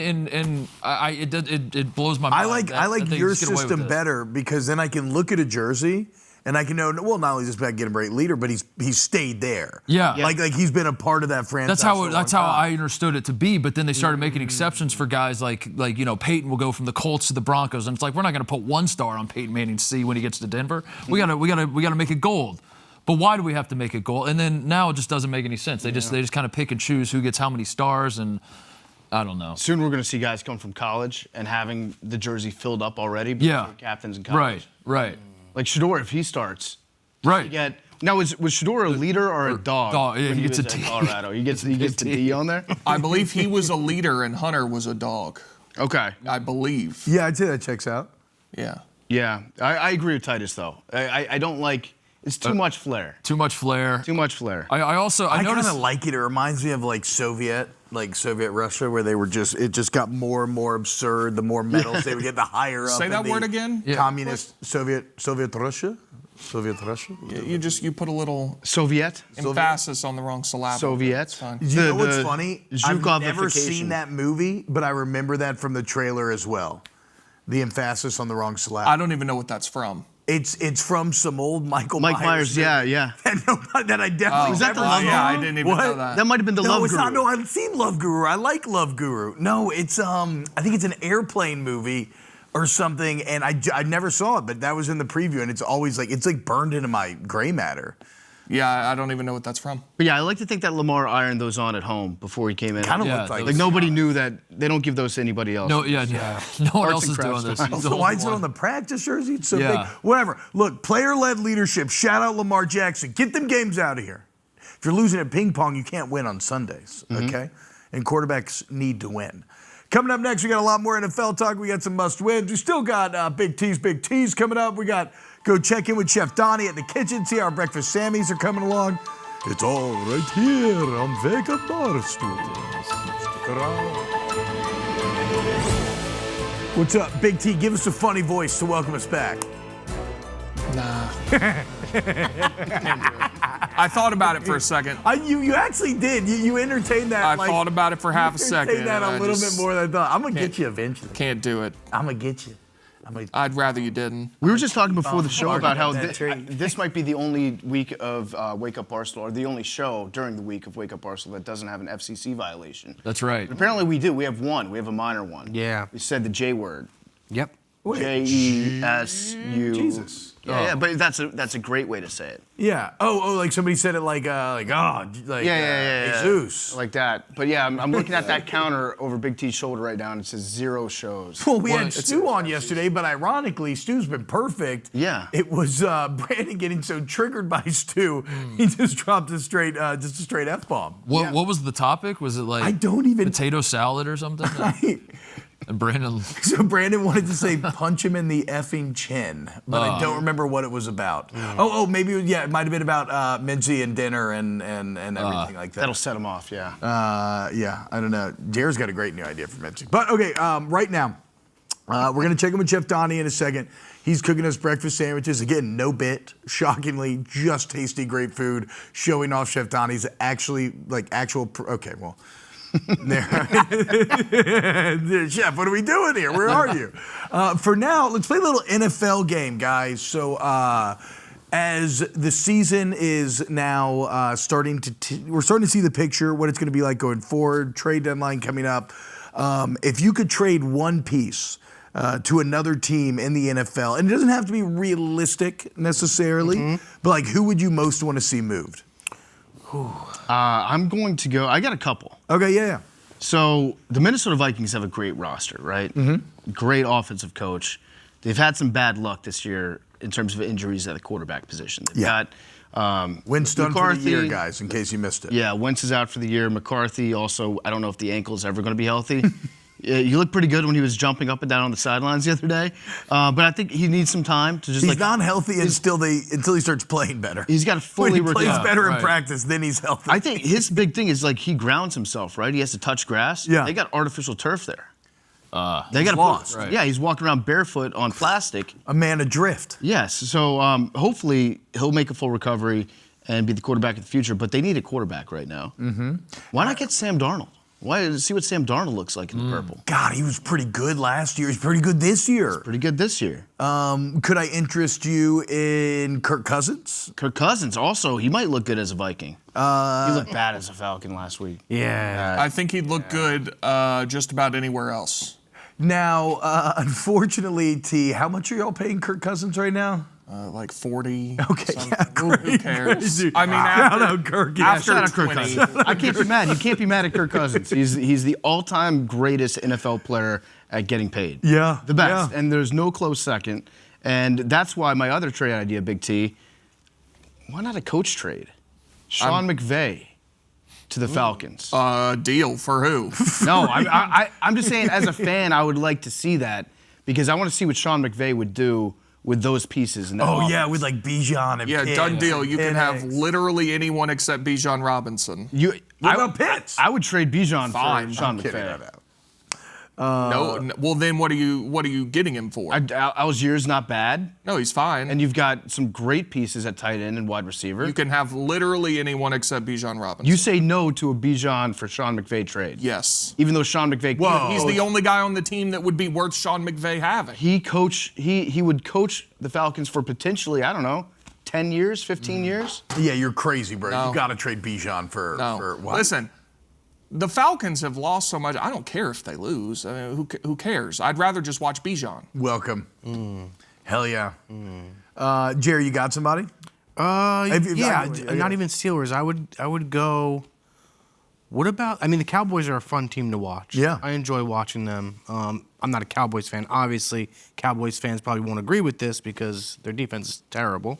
it blows my mind. I like that they your just get away with system this. better because then I can look at a jersey and I can know, well, not only is this guy getting a great leader, but he's stayed there. Yeah. Like he's been a part of that franchise. That's how I understood it to be. But then they started making exceptions for guys like Peyton will go from the Colts to the Broncos, and it's like we're not going to put 1 star on Peyton Manning's C when he gets to Denver. We gotta make it gold. But why do we have to make it gold? And then now it just doesn't make any sense. They just kind of pick and choose who gets how many stars, and I don't know. Soon we're going to see guys come from college and having the jersey filled up already. Because Yeah. they're captains in college. Right. Like Shador, if he starts, Right. now was Shador a leader or a dog? Yeah, when he gets was a at T. Colorado. He gets the D on there. I believe he was a leader and Hunter was a dog. Okay. I believe. Yeah, I'd say that checks out. Yeah. Yeah, I agree with Titus though. I don't like. It's too much flair. Too much flair. Too much flair. I I kind noticed. of like it. It reminds me of like Soviet Russia, where it just got more and more absurd. The more medals they would get, the higher up. Say that word again. Communist Soviet Russia. Soviet Russia. You put a little Soviet. emphasis on the wrong syllable. Soviet. It's fine. You know what's funny? I've Zhukovification. never seen that movie, but I remember that from the trailer as well. The emphasis on the wrong syllable. I don't even know what that's from. It's from some old Mike Myers. movie. Yeah. that I definitely Was that the never Love saw. Yeah, I didn't even know that. That might have been the No, Love it's Guru. not. No, I've seen Love Guru. I like Love Guru. No, it's I think it's an airplane movie or something, and I never saw it, but that was in the preview, and it's always like burned into my gray matter. Yeah, I don't even know what that's from. But yeah, I like to think that Lamar ironed those on at home before he came in. Kind of Yeah, looked like. Like nobody knew that. They don't give those to anybody else. No, no one else and is doing crafts this. style. He's the So why only is it one. on the practice jersey? It's so Yeah. big. Whatever. Look, player-led leadership. Shout out Lamar Jackson. Get them games out of here. If you're losing at ping pong, you can't win on Sundays, okay? And quarterbacks need to win. Coming up next, we got a lot more NFL talk. We got some must-wins. We still got Big Tease coming up. We got go check in with Chef Donny at the kitchen, see how our breakfast Sammies are coming along. It's all right here on Wake Up Barstool. Stick around. What's up, Big T? Give us a funny voice to welcome us back. Nah. I thought about it for a second. You actually did. You entertained that. I thought about it for half a second. Entertained that and a I little just bit more than I thought. I'm gonna get you eventually. Can't do it. I'm gonna get you. I'd rather you didn't. We were just talking before the show about how that tree. this might be the only week of Wake Up Barstool, or the only show during the week of Wake Up Barstool that doesn't have an FCC violation. That's right. But apparently we do. We have one. We have a minor one. Yeah. We said the J word. Yep. Jesu. Jesus. Yeah, but that's a great way to say it. Yeah. Oh, like somebody said it like Jesus. Like that. But yeah, I'm looking at that counter over Big T's shoulder right now, and it says 0 shows. Well, we had Stu on yesterday, but ironically, Stu's been perfect. Yeah. It was Brandon getting so triggered by Stu, he just dropped a straight F-bomb. What was the topic? Was it like I don't even- potato salad or something? And Brandon. So Brandon wanted to say punch him in the effing chin, but I don't remember what it was about. Maybe it might have been about Mincy and dinner and everything like that. That'll set him off, yeah. Yeah, I don't know. Jared's got a great new idea for Mincy. But okay, right now, we're gonna check in with Chef Donny in a second. He's cooking us breakfast sandwiches. Again, no bit. Shockingly, just tasty, great food. Showing off Chef Donny's actually okay, well. Chef, what are we doing here? Where are you? For now, let's play a little NFL game, guys. So, as the season is now we're starting to see the picture, what it's going to be like going forward. Trade deadline coming up. If you could trade one piece to another team in the NFL, and it doesn't have to be realistic necessarily, but like, who would you most want to see moved? I'm going to go. I got a couple. Okay, yeah. So the Minnesota Vikings have a great roster, right? Mm-hmm. Great offensive coach. They've had some bad luck this year in terms of injuries at the quarterback position. They've got Wentz done for the year, guys, in case you missed it. Yeah, Wentz is out for the year. McCarthy also, I don't know if the ankle is ever going to be healthy. He looked pretty good when he was jumping up and down on the sidelines the other day. But I think he needs some time to just He's not healthy until he starts playing better. He's got to fully when he plays recover. better in practice, then he's healthy. I think his big thing is like he grounds himself, right? He has to touch grass. Yeah. They got artificial turf there. They he's got lost. Right. Yeah, he's walking around barefoot on plastic. A man adrift. Yes. So hopefully he'll make a full recovery and be the quarterback of the future. But they need a quarterback right now. Mm-hmm. Why not get Sam Darnold? See what Sam Darnold looks like in the purple. God, he was pretty good last year. He's pretty good this year. Pretty good this year. Could I interest you in Kirk Cousins? Kirk Cousins also, he might look good as a Viking. He looked bad as a Falcon last week. Yeah. I think he'd look good just about anywhere else. Now, unfortunately, T, how much are y'all paying Kirk Cousins right now? Like 40. Okay, yeah, Who cares? I mean, Shout out Kirk. after Shout out Kirk 20. Cousins. I can't be mad. You can't be mad at Kirk Cousins. He's the all-time greatest NFL player at getting paid. Yeah, The best. yeah. And there's no close second. And that's why my other trade idea, Big T, why not a coach trade? Sean McVay to the Falcons. Deal for who? No, I'm just saying as a fan, I would like to see that because I want to see what Sean McVay would do with those pieces. In that Oh, yeah, offense. with like Bijan and Yeah, Pitts done deal. and You can have Penix. literally anyone except Bijan Robinson. What about Pitts? I would trade Bijan Fine. for Sean I'm kidding McVay. about that. Well, then what are you getting him for? Algier's not bad, No, he's fine. and you've got some great pieces at tight end and wide receiver. you can have literally anyone except Bijan Robinson. You say no to a Bijan for Sean McVay trade. yes. Even though Sean McVay, He's the only guy on the team that would be worth Sean McVay having. he would coach the Falcons for potentially, I don't know, 10 years, 15 years. Yeah, you're crazy, bro. No. You got to trade Bijan for what? Listen, the Falcons have lost so much. I don't care if they lose. I mean, who cares? I'd rather just watch Bijan. Welcome. Hell yeah. Jerry, you got somebody? Yeah, not even Steelers. I would go. What about? I mean, the Cowboys are a fun team to watch. Yeah. I enjoy watching them. I'm not a Cowboys fan. Obviously, Cowboys fans probably won't agree with this because their defense is terrible.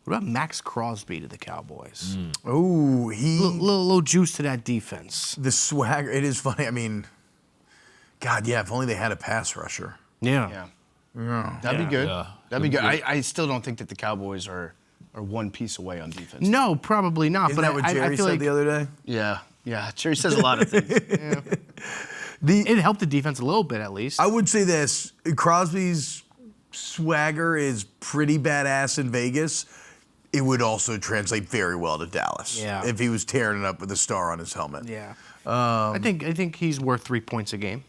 What about Max Crosby to the Cowboys? Oh, Little juice to that defense. the swagger. It is funny. I mean, God, yeah. If only they had a pass rusher. Yeah. That'd be good. Yeah. That'd be good. I still don't think that the Cowboys are one piece away on defense. No, probably not. Isn't but that what I Jerry feel said like the other day? Yeah. Jerry says a lot of things. it helped the defense a little bit at least. I would say this: Crosby's swagger is pretty badass in Vegas. It would also translate very well to Dallas. Yeah. If he was tearing it up with a star on his helmet. Yeah. I think he's worth 3 points a game.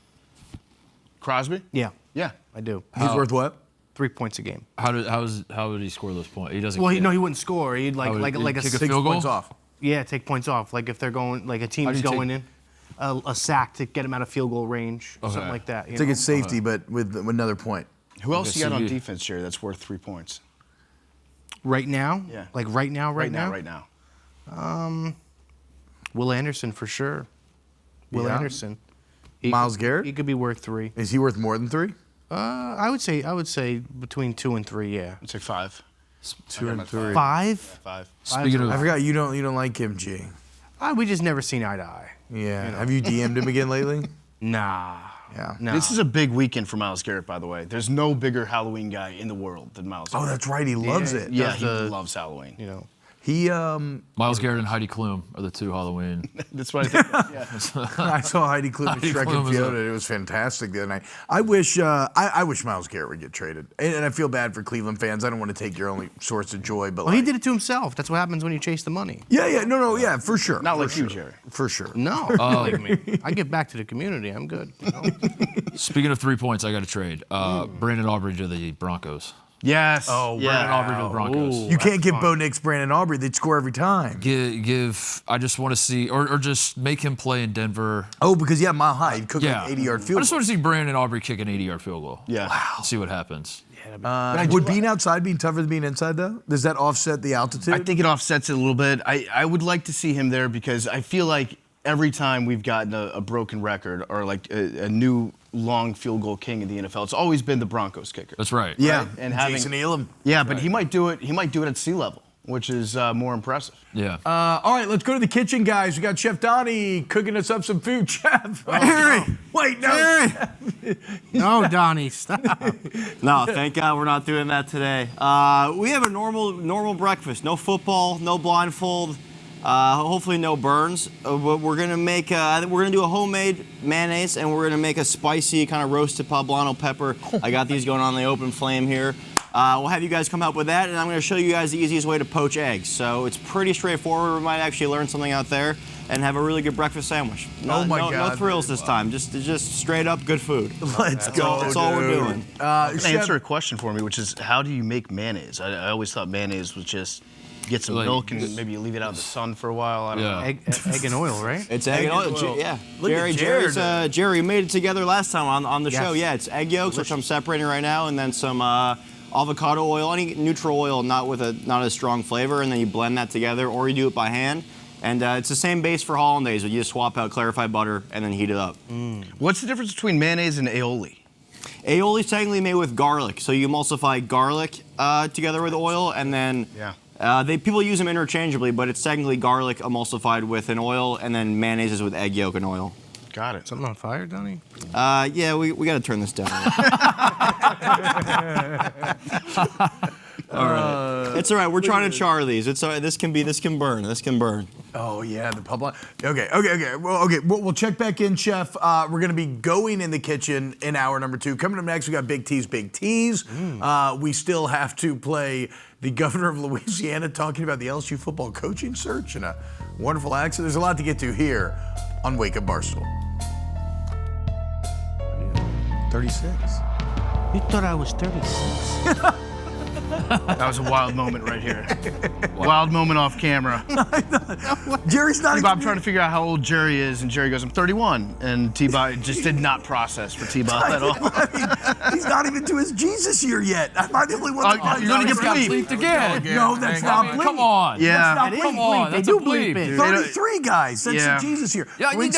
Crosby? Yeah, Yeah. I do. He's worth what? 3 points a game. How would he score those points? He doesn't. Well, he care. wouldn't score. He'd How would like he a kick a 6 field goal? Points off. Yeah, take points off. Like if they're going, like a How team's do you going take- in, a sack to get him out of field goal range, something Okay. like that. You It's like know? it's safety, but with another point. Who else you got on CV. defense, Jerry, that's worth 3 points? Right now? Yeah. Like right now? Right now. Will Anderson for sure. Will Yeah. Anderson. Myles Garrett? He could be worth 3. Is he worth more than 3? I would say between 2 and 3. Yeah. It's like 5. 2 and 3. 5? 5. Speaking I of, forgot you don't like him, G. We just never seen eye to eye. Yeah. Have you DM'd him again lately? Nah. Yeah. No. This is a big weekend for Myles Garrett, by the way. There's no bigger Halloween guy in the world than Myles Garrett. Oh, that's right. He loves it. Yeah, does he the- loves Halloween. You know. He Miles Garrett and Heidi Klum are the two Halloween. That's what I think. Yeah. I saw Heidi Klum and Heidi Shrek Klum and was Fiona. It was fantastic the other night. I wish Myles Garrett would get traded, and I feel bad for Cleveland fans. I don't want to take your only source of joy, but Well, he did it to himself. That's what happens when you chase the money. yeah, for sure. Not for like sure. you, Jerry. For sure. No, believe me. I give back to the community. I'm good. You know? Speaking of 3 points, I got to trade. Brandon Aubrey to the Broncos. Yes. Oh, Brandon Aubrey to the Broncos. You can't give Bo Nix, Brandon Aubrey. They'd score every time. Give. I just want to see, or just make him play in Denver. Oh, because Mile High, he'd cook Yeah, an 80-yard I field. just want to see Brandon Aubrey kick an 80-yard field goal. Yeah. Wow. See what happens. Would being outside being tougher than being inside though? Does that offset the altitude? I think it offsets it a little bit. I would like to see him there because I feel like every time we've gotten a broken record or like a new long field goal king in the NFL, it's always been the Broncos kicker. That's right. Yeah, Right? And having- Jason Elam. Yeah, but he might do it. He might do it at sea level, which is more impressive. Yeah. All right, let's go to the kitchen, guys. We got Chef Donny cooking us up some food. Chef, wait, no. No, Donnie, stop. No, thank God we're not doing that today. We have a normal breakfast. No football, no blindfold. Hopefully no burns. But we're gonna make. We're gonna do a homemade mayonnaise, and we're gonna make a spicy kind of roasted poblano pepper. I got these going on the open flame here. We'll have you guys come help with that, and I'm gonna show you guys the easiest way to poach eggs. So it's pretty straightforward. We might actually learn something out there and have a really good breakfast sandwich. Oh my God. No thrills this time. Just straight up good food. Let's go. That's all we're doing. Answer a question for me, which is how do you make mayonnaise? I always thought mayonnaise was just get some Like- milk and maybe you leave it out in the sun for a while. I don't know. Egg and oil, right? It's egg and oil. Yeah. Look at Jared. Jerry made it together last time on the show. Yes. Yeah, it's egg yolks, which I'm separating right now, and then some avocado oil, any neutral oil, not a strong flavor, and then you blend that together, or you do it by hand. And it's the same base for hollandaise, but you just swap out clarified butter and then heat it up. What's the difference between mayonnaise and aioli? Aioli is technically made with garlic, so you emulsify garlic together with oil, and then people use them interchangeably, but it's technically garlic emulsified with an oil, and then mayonnaise is with egg yolk and oil. Got it. Something on fire, Donny? Yeah, we got to turn this down. All right. It's all right. We're trying to char these. It's all right. This can burn. This can burn. Oh yeah, the public. Okay. We'll check back in, Chef. We're gonna be going in the kitchen in hour number 2. Coming up next, we got Big Tease. We still have to play the governor of Louisiana talking about the LSU football coaching search and a wonderful accent. There's a lot to get to here on Wake Up Barstool. 36. You thought I was 36. That was a wild moment right here. Wild moment off camera. Jerry's not even... I'm trying to figure out how old Jerry is, and Jerry goes, I'm 31. And T-Bob just did not process for T-Bob at all. I mean, he's not even to his Jesus year yet. Am I the only one? You're going to get bleeped again. No, that's not bleep. Come on. Yeah. Come on. They That's do a bleep. bleep it. 33 guys. That's the Jesus year. Yeah, When- you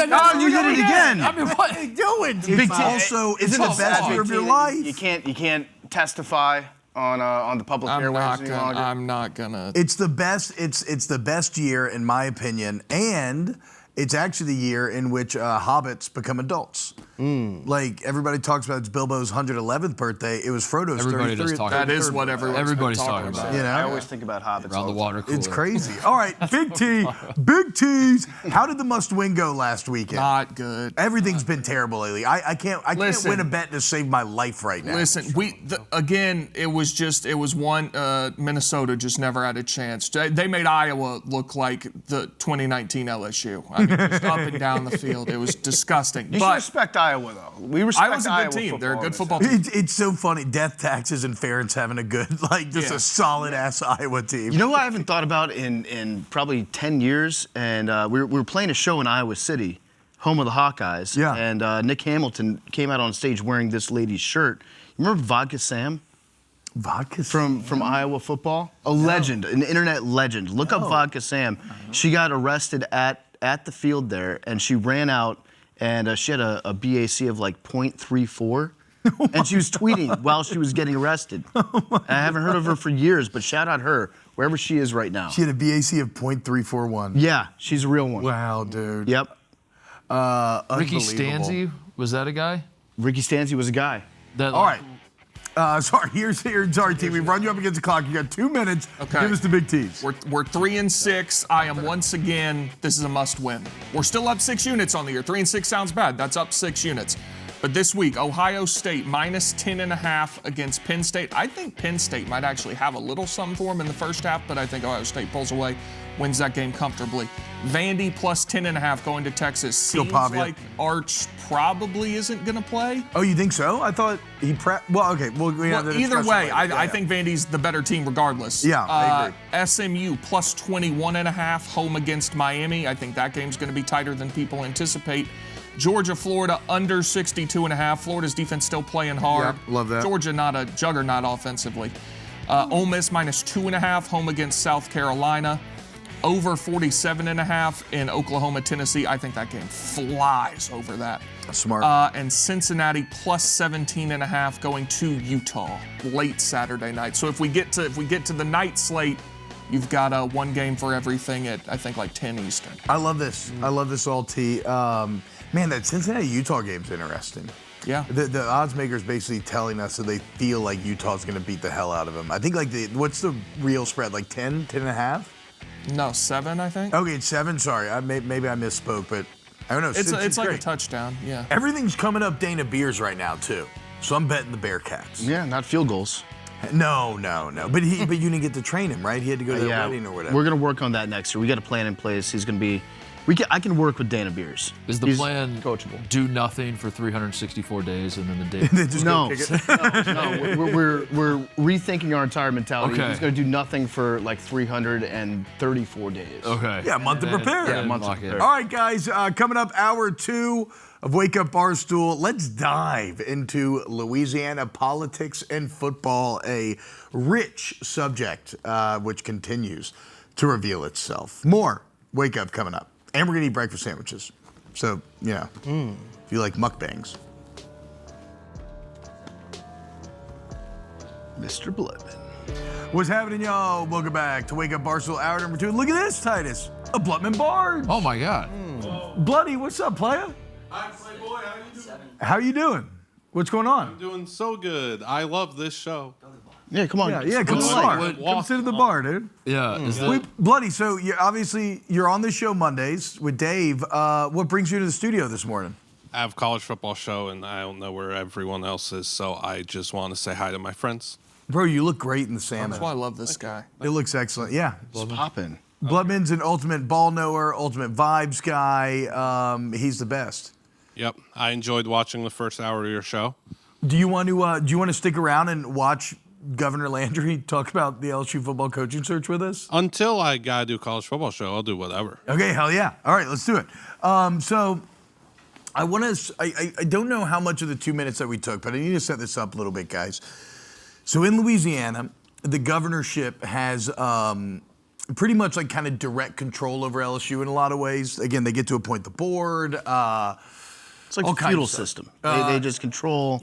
did it again. I mean, what are you doing? Big T. Also, it's Isn't the it best sad, year of Big your T, life. You can't testify on the public airwaves any longer. I'm not gonna. It's the best. It's the best year in my opinion, and it's actually the year in which hobbits become adults. Like everybody talks about, it's Bilbo's 111th birthday. It was Frodo's Everybody 33rd. does talk That is what everybody's talking about. You know? I always think about hobbits. Around the water cooler. It's crazy. All right, Big Tease. How did the must-win go last weekend? Not good. Everything's been terrible lately. I can't Listen. win a bet to save my life right now. Listen, again, it was one. Minnesota just never had a chance. They made Iowa look like the 2019 LSU. I mean, just up and down the field. It was disgusting. You should respect Iowa, though. We respect Iowa's a Iowa good team. football They're a in good this football area. team. It's so funny. Death, taxes, and Ferentz having a good, a solid-ass Iowa team. You know what I haven't thought about in probably 10 years? And we were playing a show in Iowa City, home of the Hawkeyes. Yeah. And Nick Hamilton came out on stage wearing this lady's shirt. You remember Vodka Sam? Vodka From Iowa football? A legend, an internet legend. Look up Vodka Sam. She got arrested at the field there, and she ran out, and she had a BAC of like 0.34. And she was tweeting while she was getting arrested. I haven't heard of her for years, but shout out her, wherever she is right now. She had a BAC of 0.341. Yeah, she's a real one. Wow, dude. Yep. Ricky Unbelievable. Stanzi, was that a guy? Ricky Stanzi was a guy. That, All right. Sorry, team. We've run you up against the clock. You got 2 minutes. Okay. Give us the Big Tease. We're 3-6. I am once again. This is a must-win. We're still up 6 units on the year. 3-6 sounds bad. That's up 6 units. But this week, Ohio State minus 10.5 against Penn State. I think Penn State might actually have a little something for them in the first half, but I think Ohio State pulls away, wins that game comfortably. Vandy plus 10.5 going to Texas. Seems like Arch probably isn't going to play. Oh, you think so? I thought he Well, okay. Either way, I think Vandy's the better team regardless. Yeah, I agree. SMU plus 21.5 home against Miami. I think that game's going to be tighter than people anticipate. Georgia, Florida under 62.5. Florida's defense still playing hard. Yeah, love that. Georgia not a juggernaut offensively. Ole Miss minus 2.5 home against South Carolina. Over 47.5 in Oklahoma, Tennessee. I think that game flies over that. Smart. And Cincinnati plus 17.5 going to Utah late Saturday night. So if we get to the night slate, you've got one game for everything at I think like 10 Eastern. I love this. I love this all, T. Man, that Cincinnati-Utah game's interesting. Yeah. The odds makers basically telling us that they feel like Utah's going to beat the hell out of them. I think what's the real spread? Like 10, 10.5? No, 7, I think. Okay, it's 7. Sorry, maybe I misspoke, but I don't know. It's like great. a touchdown. Yeah. Everything's coming up Dana Beers right now too, so I'm betting the Bearcats. Yeah, not field goals. No. But you didn't get to train him, right? He had to go to the wedding or whatever. We're gonna work on that next year. We got a plan in place. He's gonna be. I can work with Dana Beers. Is the He's plan coachable? Do nothing for 364 days and then the day? They just No, go kick it. no. We're rethinking our entire mentality. Okay. He's gonna do nothing for like 334 days. Okay. Yeah, a month to prepare. Yeah, month to lock it. prepare. All right, guys. Coming up, hour 2. of Wake Up Barstool. Let's dive into Louisiana politics and football, a rich subject which continues to reveal itself. More Wake Up coming up. And we're going to eat breakfast sandwiches. So, if you like mukbangs. Mr. Bloodman. What's happening, y'all? Welcome back to Wake Up Barstool, hour number 2. Look at this, Titus. A Bloodman Bard. Oh my God. Bloody, what's up, playa? Hi, Playboy. How you doing? How you doing? What's going on? I'm doing so good. I love this show. Yeah, come on. Yeah, come to the bar. Come sit at the bar, dude. Yeah. Bloody, so you're on this show Mondays with Dave. What brings you to the studio this morning? I have a college football show, and I don't know where everyone else is, so I just want to say hi to my friends. Bro, you look great in the salmon. That's why I love this guy. It looks excellent. Yeah. It's popping. Bloodman's an ultimate ball knower, ultimate vibes guy. He's the best. Yep, I enjoyed watching the first hour of your show. Do you want to stick around and watch Governor Landry talk about the LSU football coaching search with us? Until I gotta do college football show, I'll do whatever. Okay, hell yeah. All right, let's do it. So I don't know how much of the 2 minutes that we took, but I need to set this up a little bit, guys. So in Louisiana, the governorship has pretty much like kind of direct control over LSU in a lot of ways. Again, they get to appoint the board. It's like a feudal system. They just control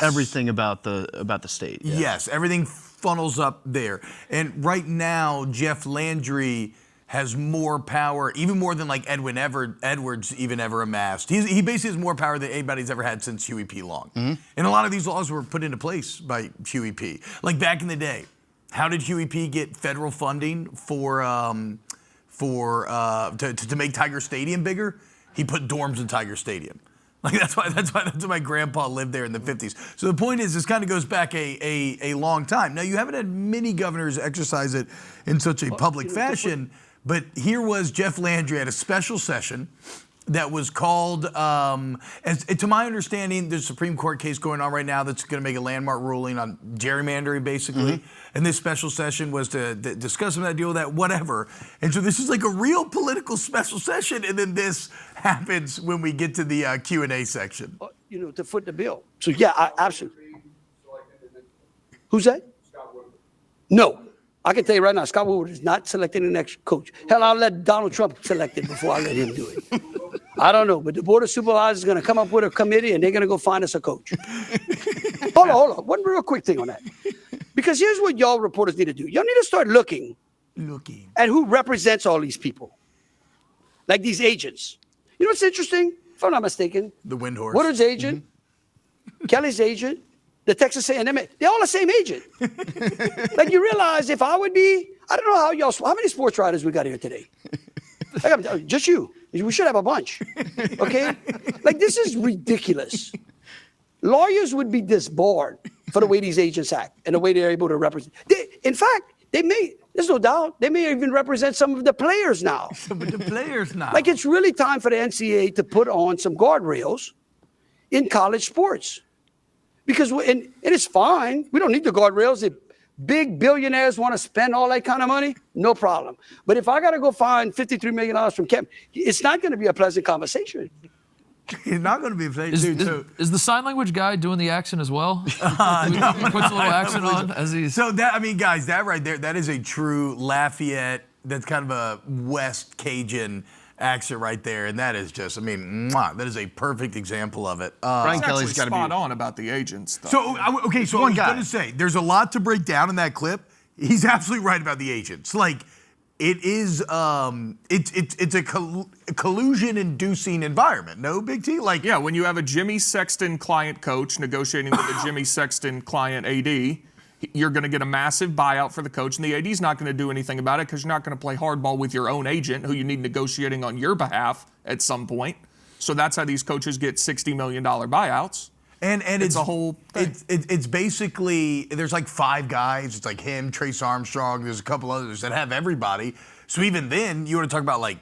everything about the state. Yeah. Yes, everything funnels up there. And right now, Jeff Landry has more power, even more than like Edwards even ever amassed. He basically has more power than anybody's ever had since Huey P. Long. And a lot of these laws were put into place by Huey P. Like back in the day, how did Huey P. get federal funding to make Tiger Stadium bigger? He put dorms in Tiger Stadium. Like that's why my grandpa lived there in the 50s. So the point is, this kind of goes back a long time. Now you haven't had many governors exercise it in such a public fashion, but here was Jeff Landry at a special session that was called, to my understanding, there's a Supreme Court case going on right now that's going to make a landmark ruling on gerrymandering, basically. And this special session was to discuss that, deal with that, whatever. And so this is like a real political special session, and then this happens when we get to the Q&A section. To foot the bill. So yeah, absolutely. Who's that? Scott Woodward. No. I can tell you right now, Scott Woodward is not selecting the next coach. Hell, I'll let Donald Trump select it before I let him do it. I don't know, but the Board of Supervisors is going to come up with a committee, and they're going to go find us a coach. Hold on. One real quick thing on that. Because here's what y'all reporters need to do. Y'all need to start looking at who represents all these people. Like these agents. You know what's interesting? If I'm not mistaken. The Windhorse. Woodward's agent, Kelly's agent, the Texas A&M, they're all the same agent. Like you realize if I would be, I don't know how many sports writers we got here today? Just you. We should have a bunch. Okay? Like this is ridiculous. Lawyers would be disbarred for the way these agents act and the way they're able to represent. In fact, there's no doubt, they may even represent some of the players now. Like it's really time for the NCAA to put on some guardrails in college sports. Because, and it's fine. We don't need the guardrails. If big billionaires want to spend all that kind of money, no problem. But if I got to go find $53 million from Kemp, it's not going to be a pleasant conversation. It's not going to be a pleasant. Is the sign language guy doing the accent as well? He puts a little accent on as he's. So guys, that right there, that is a true Lafayette. That's kind of a West Cajun accent right there, and that is just, that is a perfect example of it. Brian Kelly's got to be spot on about the agents, though. So I was going to say, there's a lot to break down in that clip. He's absolutely right about the agents. Like, it is, it's a collusion-inducing environment. No, Big T? Like, yeah, when you have a Jimmy Sexton client coach negotiating with a Jimmy Sexton client AD, you're going to get a massive buyout for the coach, and the AD's not going to do anything about it because you're not going to play hardball with your own agent who you need negotiating on your behalf at some point. So that's how these coaches get $60 million buyouts. And it's a whole thing. It's basically, there's like 5 guys. It's like him, Trace Armstrong. There's a couple others that have everybody. So even then, you want to talk about like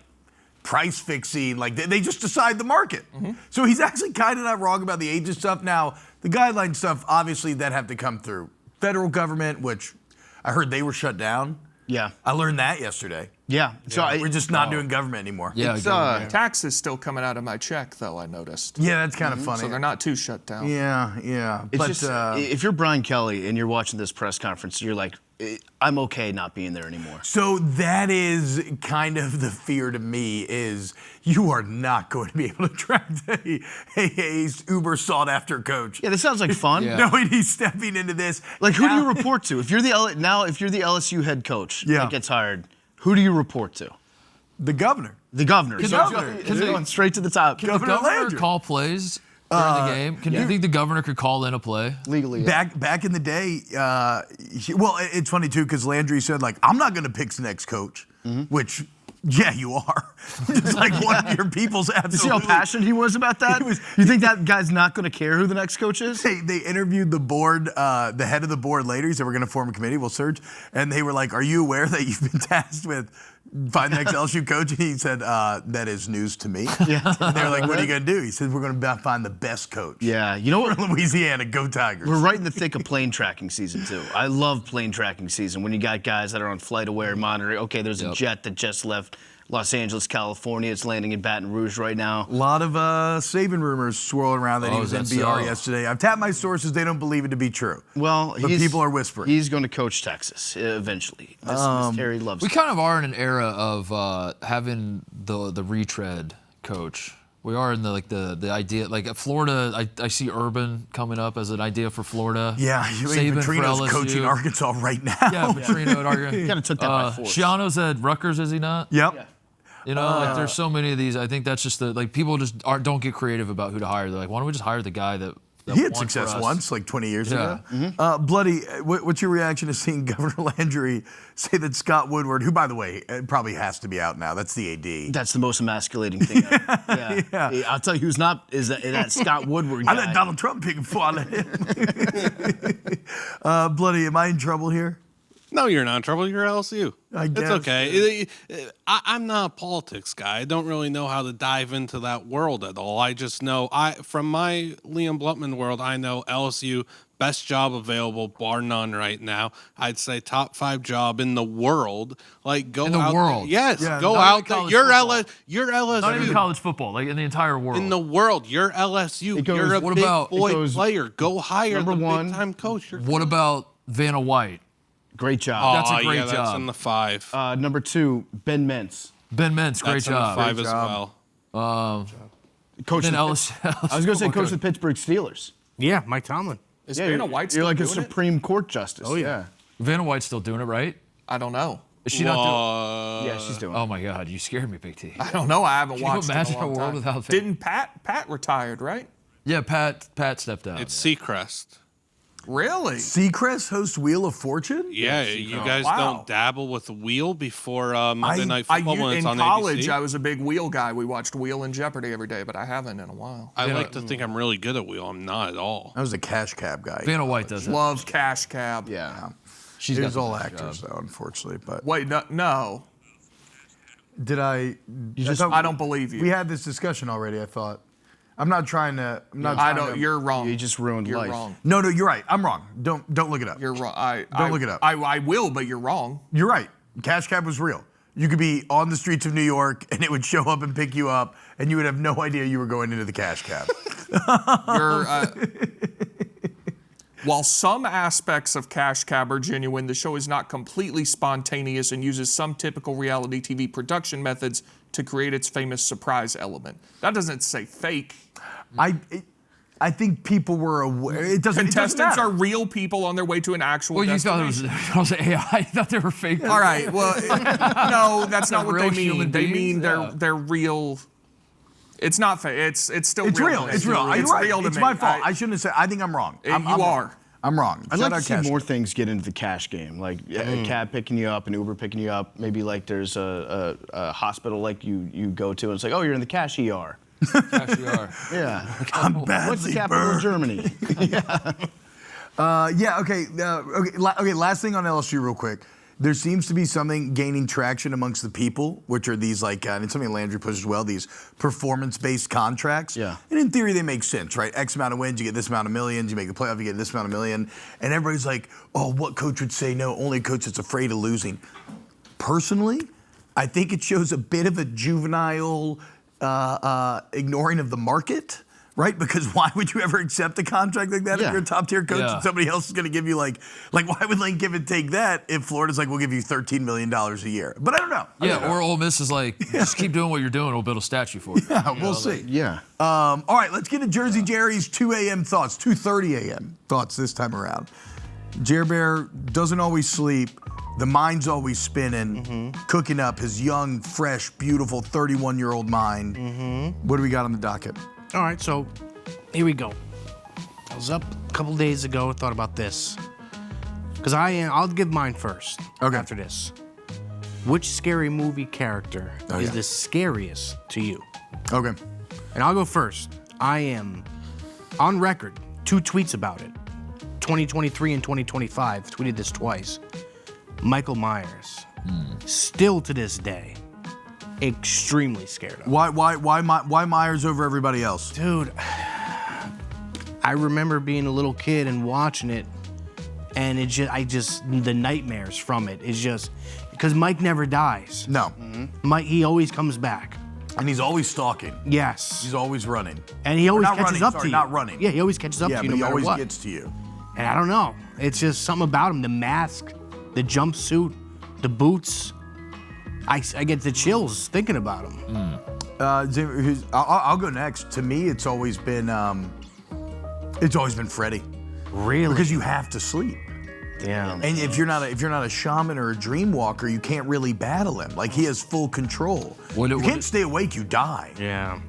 price fixing. Like they just decide the market. So he's actually kind of not wrong about the agent stuff. Now, the guideline stuff, obviously, that have to come through federal government, which I heard they were shut down. Yeah. I learned that yesterday. Yeah. So We're just not doing government anymore. Yeah, Tax is still coming out of my check, though, I noticed. Yeah, that's kind of funny. So they're not too shut down. Yeah. It's But just, if you're Brian Kelly and you're watching this press conference, you're like, I'm okay not being there anymore. so that is kind of the fear to me is you are not going to be able to attract a uber sought after coach. Yeah, this sounds like fun. Yeah. Knowing he's stepping into this. Like, who do you report to? If you're the LSU head coach that gets hired, who do you report to? The governor. The governor. Can So the- it's going straight to the top. Can the governor Landry. call plays during the game? Can you think the governor could call in a play? Legally, yeah. Back in the day, it's funny too because Landry said like I'm not going to pick the next coach, which yeah you are. Just like one of your people's absolutely. You see how passionate he was about that? You think that guy's not going to care who the next coach is? They interviewed the board, the head of the board later. He said we're going to form a committee. We'll search, and they were like, "Are you aware that you've been tasked with find the next LSU coach?" And he said, "That is news to me." Yeah. And they were like, "What are you going to do?" He said, "We're going to find the best coach." Yeah. You know what? For Louisiana, go Tigers. We're right in the thick of plane tracking season, too. I love plane tracking season when you got guys that are on flight aware monitoring. Okay, there's a jet that just left Los Angeles, California. It's landing in Baton Rouge right now. A lot of Saban rumors swirling around that he was in is that BR so? yesterday. I've tapped my sources; they don't believe it to be true. Well, but people are whispering. He's going to coach Texas eventually. This Terry loves We it. kind of are in an era of having the retread coach. We are in the idea like at Florida. I see Urban coming up as an idea for Florida. Yeah, Saban for Petrino's LSU. coaching Arkansas right now. Yeah, Petrino at Arkansas. Kind of took that by force. Shiano's at Rutgers, is he not? Yep. Yeah. You know, like there's so many of these. I think that's just people just don't get creative about who to hire. They're like, why don't we just hire the guy that He had won for success us? once, like 20 years Yeah. ago. Bloody, what's your reaction to seeing Governor Landry say that Scott Woodward, who, by the way, probably has to be out now, that's the AD. That's the most emasculating thing ever. Yeah. I'll tell you who's not, is that Scott Woodward guy. I let Donald Trump pick and fall at him. Bloody, am I in trouble here? No, you're not in trouble. You're LSU. I guess. It's okay. I'm not a politics guy. I don't really know how to dive into that world at all. I just know, from my Liam Blutman world, I know LSU, best job available, bar none right now. I'd say top 5 job in the world. Like, go In the out world? there. Yes, Yeah, go not out even there. college You're football. LSU. Not even college football, like in the entire world. In the world, you're LSU. It goes- You're a What big about- boy it goes player. Go hire number the one. big-time coach. You're What about Vanna White? Great job. That's a Oh, great yeah, That's job. in the 5. Number 2, Ben Mintz. Ben Mintz, great That's in job. the 5 as well. Coach Then of the- LSU. I was going to say coach of the Pittsburgh Steelers. Yeah, Mike Tomlin. Is Yeah, Vanna White still you're like a doing it? Supreme Court justice. Oh, yeah. Vanna White's still doing it, right? I don't know. Is she not doing? Yeah, she's doing it. Oh my God, you scared me, Big T. I don't know. I haven't Can you watched imagine it in a a long world time. without Vanna? Didn't Pat retired, right? Yeah, Pat stepped down. It's Seacrest. Really? Seacrest hosts Wheel of Fortune? Yeah, you guys Wow. don't dabble with Wheel before Monday Night I Football when in it's on college, ABC? I was a big Wheel guy. We watched Wheel and Jeopardy every day, but I haven't in a while. I like to think I'm really good at Wheel. I'm not at all. I was a cash cab guy. Vanna White does it. Love Cash Cab. Yeah. She's It got was the all best actors, job. though, unfortunately. But Wait, no. did I? I don't believe you. We had this discussion already. I thought. I'm not trying to. I'm not. I trying don't. to- You're wrong. You just ruined You're life. wrong. No, you're right. I'm wrong. Don't look it up. You're wrong. Don't look it up. I will, but you're wrong. You're right. Cash cab was real. You could be on the streets of New York, and it would show up and pick you up, and you would have no idea you were going into the cash cab. While some aspects of Cash Cab are genuine, the show is not completely spontaneous and uses some typical reality TV production methods to create its famous surprise element. That doesn't say fake. I think people were aware. It doesn't. Contestants are real people on their way to an actual Well, you thought it was, destination. I was AI. You thought they were fake. All right. Well, no, that's not what real they mean. human They beings? mean Yeah. they're real. It's not fake. It's still It's real. to me. It's real. It's You're right. real to It's me. my fault. I shouldn't have said. I think I'm wrong. You I'm are. I'm wrong. I'd Shout like out to see Cash more Cab. things get into the cash game, like a cab picking you up, an Uber picking you up. Maybe like there's a hospital like you go to, and it's like, oh, you're in the cash ER. Cashier. Yeah. I'm What's the badly capital burned. of Germany? Okay. Last thing on LSU, real quick. There seems to be something gaining traction amongst the people, which are these and it's something Landry pushes as well. These performance-based contracts. Yeah. And in theory, they make sense, right? X amount of wins, you get this amount of millions. You make the playoff, you get this amount of million. And everybody's like, "Oh, what coach would say no? Only a coach that's afraid of losing." Personally, I think it shows a bit of a juvenile ignoring of the market. Right? Because why would you ever accept a contract like that if you're a top-tier coach and somebody else is going to give you like why would Lane Kiffin take that if Florida's like, we'll give you $13 million a year? But I don't know. Or Ole Miss is like, just keep doing what you're doing. We'll build a statue for you. Yeah, we'll see. Yeah. All right, let's get to Jersey Jerry's 2 a.m. thoughts, 2:30 a.m. thoughts this time around. Jer Bear doesn't always sleep. The mind's always spinning, cooking up his young, fresh, beautiful 31-year-old mind. What do we got on the docket? All right, so here we go. I was up a couple days ago and thought about this. Because I'll give mine first. Okay. After this. Which scary movie character is the scariest to you? Okay. And I'll go first. I am on record, 2 tweets about it. 2023 and 2025, tweeted this twice. Michael Myers. Still to this day, extremely scared of. Why Myers over everybody else? Dude, I remember being a little kid and watching it, and the nightmares from it is just, because Mike never dies. No. Mike, he always comes back. And he's always stalking. Yes. He's always running. And he always Not catches running, up sorry, to you. not running. Yeah, he always catches up to you no but he matter always what. gets to you. And I don't know. It's just something about him. The mask, the jumpsuit, the boots. I get the chills thinking about him. I'll go next. To me, it's always been Freddie. Really? Because you have to sleep. Yeah. And if you're not a shaman or a dream walker, you can't really battle him. Like, he has full control. You can't stay awake, you die. Yeah.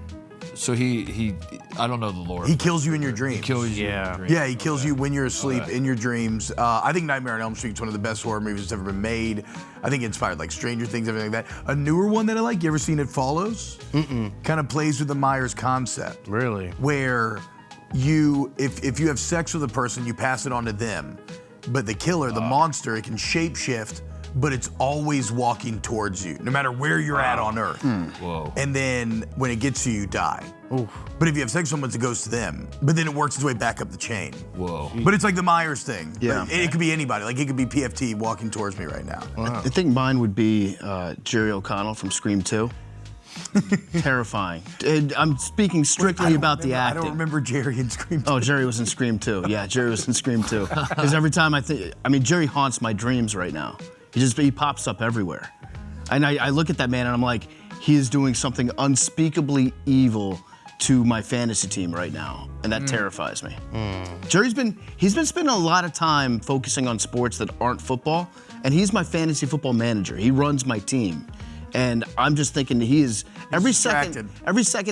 So he I don't know the lore. He kills you in your dreams. He kills you in your dreams. Yeah, he kills you when you're asleep in your dreams. I think Nightmare on Elm Street is one of the best horror movies that's ever been made. I think it inspired like Stranger Things, everything like that. A newer one that I like, you ever seen It Follows? Kind of plays with the Myers concept. Really? Where if you have sex with a person, you pass it on to them. But the killer, the monster, it can shapeshift, but it's always walking towards you, no matter where you're at on Earth. Whoa. And then when it gets to you, you die. Oof. But if you have sex with someone, it goes to them. But then it works its way back up the chain. Whoa. But it's like the Myers thing. Yeah. Like, it could be anybody. Like, it could be PFT walking towards me right now. I think mine would be Jerry O'Connell from Scream 2. Terrifying. I'm speaking strictly about the acting. I don't remember Jerry in Scream 2. Oh, Jerry was in Scream 2. Yeah, Jerry was in Scream 2. Because every time Jerry haunts my dreams right now. He pops up everywhere. And I look at that man and I'm like, he is doing something unspeakably evil to my fantasy team right now. And that terrifies me. Jerry's been spending a lot of time focusing on sports that aren't football. And he's my fantasy football manager. He runs my team. And I'm just thinking every second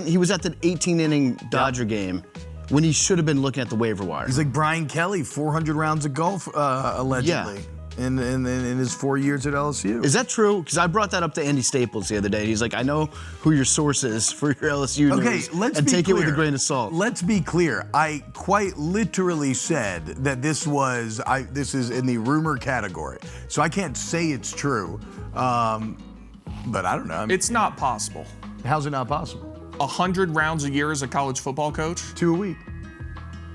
he was at the 18-inning Dodger game when he should have been looking at the waiver wire. He's like Brian Kelly, 400 rounds of golf, allegedly, in his 4 years at LSU. Is that true? Because I brought that up to Andy Staples the other day. He's like, I know who your source is for your LSU news, and take it with a grain of salt. Let's be clear. I quite literally said that this is in the rumor category. So I can't say it's true. But I don't know. It's not possible. How's it not possible? 100 rounds a year as a college football coach? 2 a week.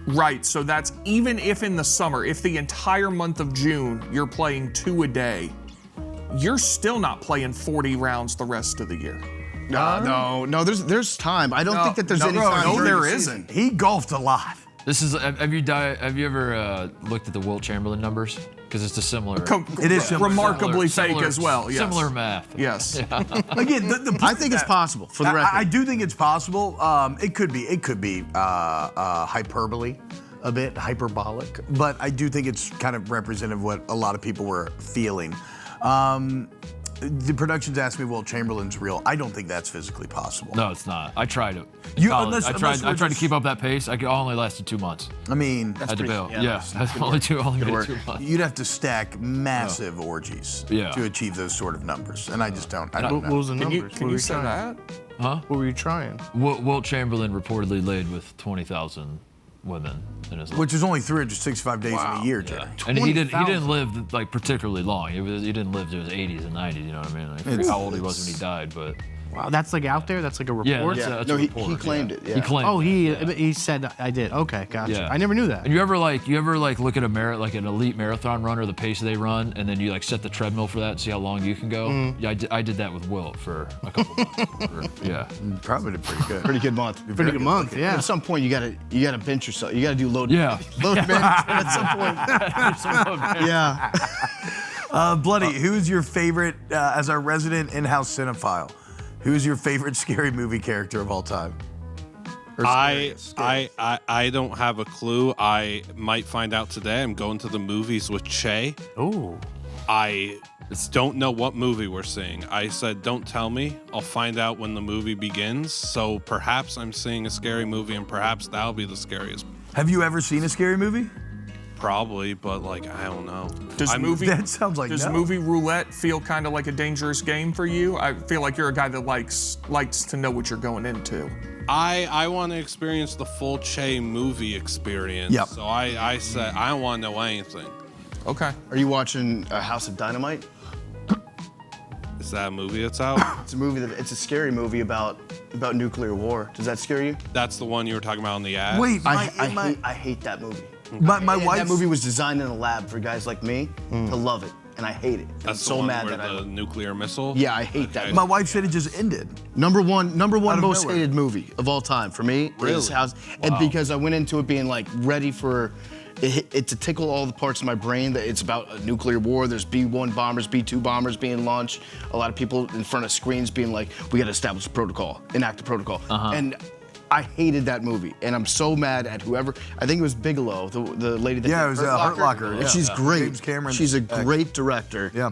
Right, so that's even if in the summer, if the entire month of June you're playing 2 a day, you're still not playing 40 rounds the rest of the year. No. There's time. I don't think that there's any time. No, during there the isn't. season. He golfed a lot. Have you ever looked at the Wilt Chamberlain numbers? Because it's a similar. It is similar. Remarkably fake as well. Yes. Similar math. Yes. Again, the I think it's possible. For the record, I do think it's possible. It could be hyperbole, a bit hyperbolic, but I do think it's kind of representative of what a lot of people were feeling. The production's asked me, well, Chamberlain's real. I don't think that's physically possible. No, it's not. I tried it. Unless I tried to keep up that pace. I only lasted 2 months. I mean, I had to bail. yeah, That's only two. Only made it 2 months. you'd have to stack massive orgies to achieve those sort of numbers, and I just don't. I don't What know. was the numbers? Can you say that? Huh? What were you trying? Wilt Chamberlain reportedly laid with 20,000 women in his life. Which is only 365 days in a year, Jerry. And he didn't live like particularly long. He didn't live to his 80s and 90s. You know what I mean? I forget how old he was when he died, but Wow, that's like out there. That's like a report. Yeah, that's No, a he report, claimed it. Yeah. He claimed. Oh, it, he said I did. Okay, gotcha. Yeah. I never knew that. And you ever look at an elite marathon runner, the pace they run, and then you like set the treadmill for that and see how long you can go? Yeah, I did that with Will for a couple months. Yeah. Probably did pretty good. Pretty good month. Pretty good month. Yeah. At some point, you gotta bench yourself. You gotta do load. Yeah. Load bench at some point. Yeah. Bloody, who's your favorite, as our resident in-house cinephile, who's your favorite scary movie character of all time? Or scariest? I don't have a clue. I might find out today. I'm going to the movies with Che. Oh. I don't know what movie we're seeing. I said, don't tell me. I'll find out when the movie begins. So perhaps I'm seeing a scary movie, and perhaps that'll be the scariest. Have you ever seen a scary movie? Probably, but like, I don't know. Does That sounds like Does no. movie roulette feel kind of like a dangerous game for you? I feel like you're a guy that likes to know what you're going into. I want to experience the full Che movie experience. Yep. So I said, I don't want to know anything. Okay. Are you watching House of Dynamite? Is that a movie that's out? It's a movie it's a scary movie about nuclear war. Does that scare you? That's the one you were talking about in the ad? Wait, I hate that movie. my That wife. movie was designed in a lab for guys like me to love it, and I hate it. I'm That's the so one mad where that the nuclear missile? Yeah, I hate that. My wife said it just ended. Number one of most nowhere. hated movie of all time for me is House, and because I went into it being like ready for it to tickle all the parts of my brain that it's about a nuclear war. There's B-1 bombers, B-2 bombers being launched. A lot of people in front of screens being like, we got to establish a protocol, enact a protocol. And I hated that movie, and I'm so mad at whoever. I think it was Bigelow, the lady that Yeah, did it was Hurt Hurt Locker, And yeah. she's great. James Cameron. She's a great director. Yeah.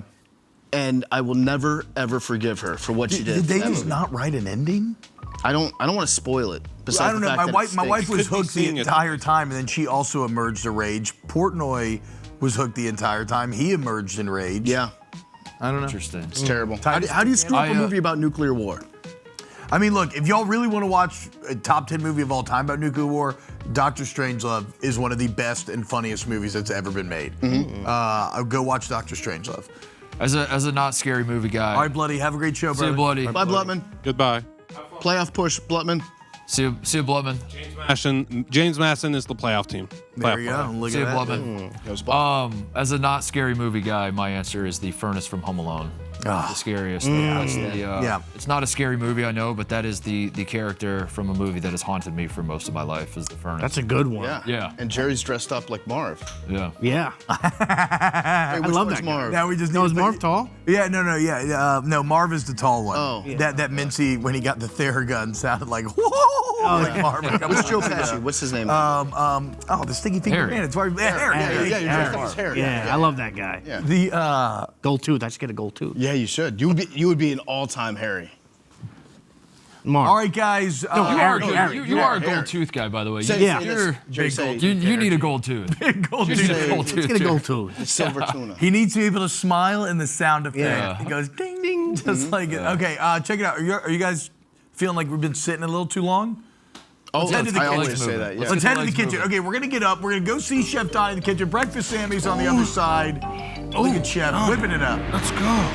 And I will never ever forgive her for what she did. Did they to that just movie. not write an ending? I don't want to spoil it. Besides I don't the know. fact that it My wife stinks. was Could be hooked the seeing it. entire time, and then she also emerged to rage. Portnoy was hooked the entire time. He emerged in rage. Yeah, I don't know. Interesting. it's terrible. Titus, How do you screw up a I, movie about nuclear war? I mean, look, if y'all really want to watch a top 10 movie of all time about nuclear war, Dr. Strangelove is one of the best and funniest movies that's ever been made. Go watch Dr. Strangelove. As a not scary movie guy. All right, Bloody, have a great show, See brother. you, Bloody. Bye, Blutman. Goodbye. Playoff push, Blutman. See you, Blutman. James Madison is the playoff team. There you Playoff go. Look See you, at that. Blutman. As a not scary movie guy, my answer is the furnace from Home Alone. The scariest. That's Yeah. It's not a scary movie, I know, but that is the character from a movie that has haunted me for most of my life. Is the furnace. That's a good one. Yeah. Yeah. And Jerry's dressed up like Marv. Yeah. Yeah. Hey, which love one's that guy. Marv? Now we just No, need is to- Marv tall? Yeah, no, Marv is the tall one. Oh. Yeah. That Mincy, when he got the Theragun, sounded like, whoa, like Marv. What's Joe Pesci? What's his name? The sticky finger Harry. man. It's Harry. Harry. yeah, you're dressed up as Harry. Yeah, I love that guy. Yeah. The Gold tooth. I should get a gold tooth. Yeah, you should. You would be an all-time Harry. Marv. all right, guys. You are, Harry. you are a gold tooth guy, by the way. Say- Yeah. say this. You're Jerry, say you need a gold tooth. gold You need tooth. a gold Let's tooth. get a too. gold tooth. silver tuna. He needs to be able to smile in the sound effect. Yeah. He goes ding ding, just like it. Okay, check it out. Are you guys feeling like we've been sitting a little too long? Oh, head to the I kitchen. always say that. Yeah. Let's head to the legs kitchen. moving. Okay, we're gonna get up. We're gonna go see Chef Donny in the kitchen. Breakfast Sammy's on the other side. Look at Chef whipping it up. Let's go.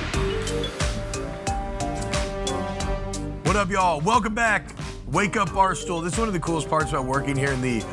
What up, y'all? Welcome back. Wake Up Barstool. This is one of the coolest parts about working here in the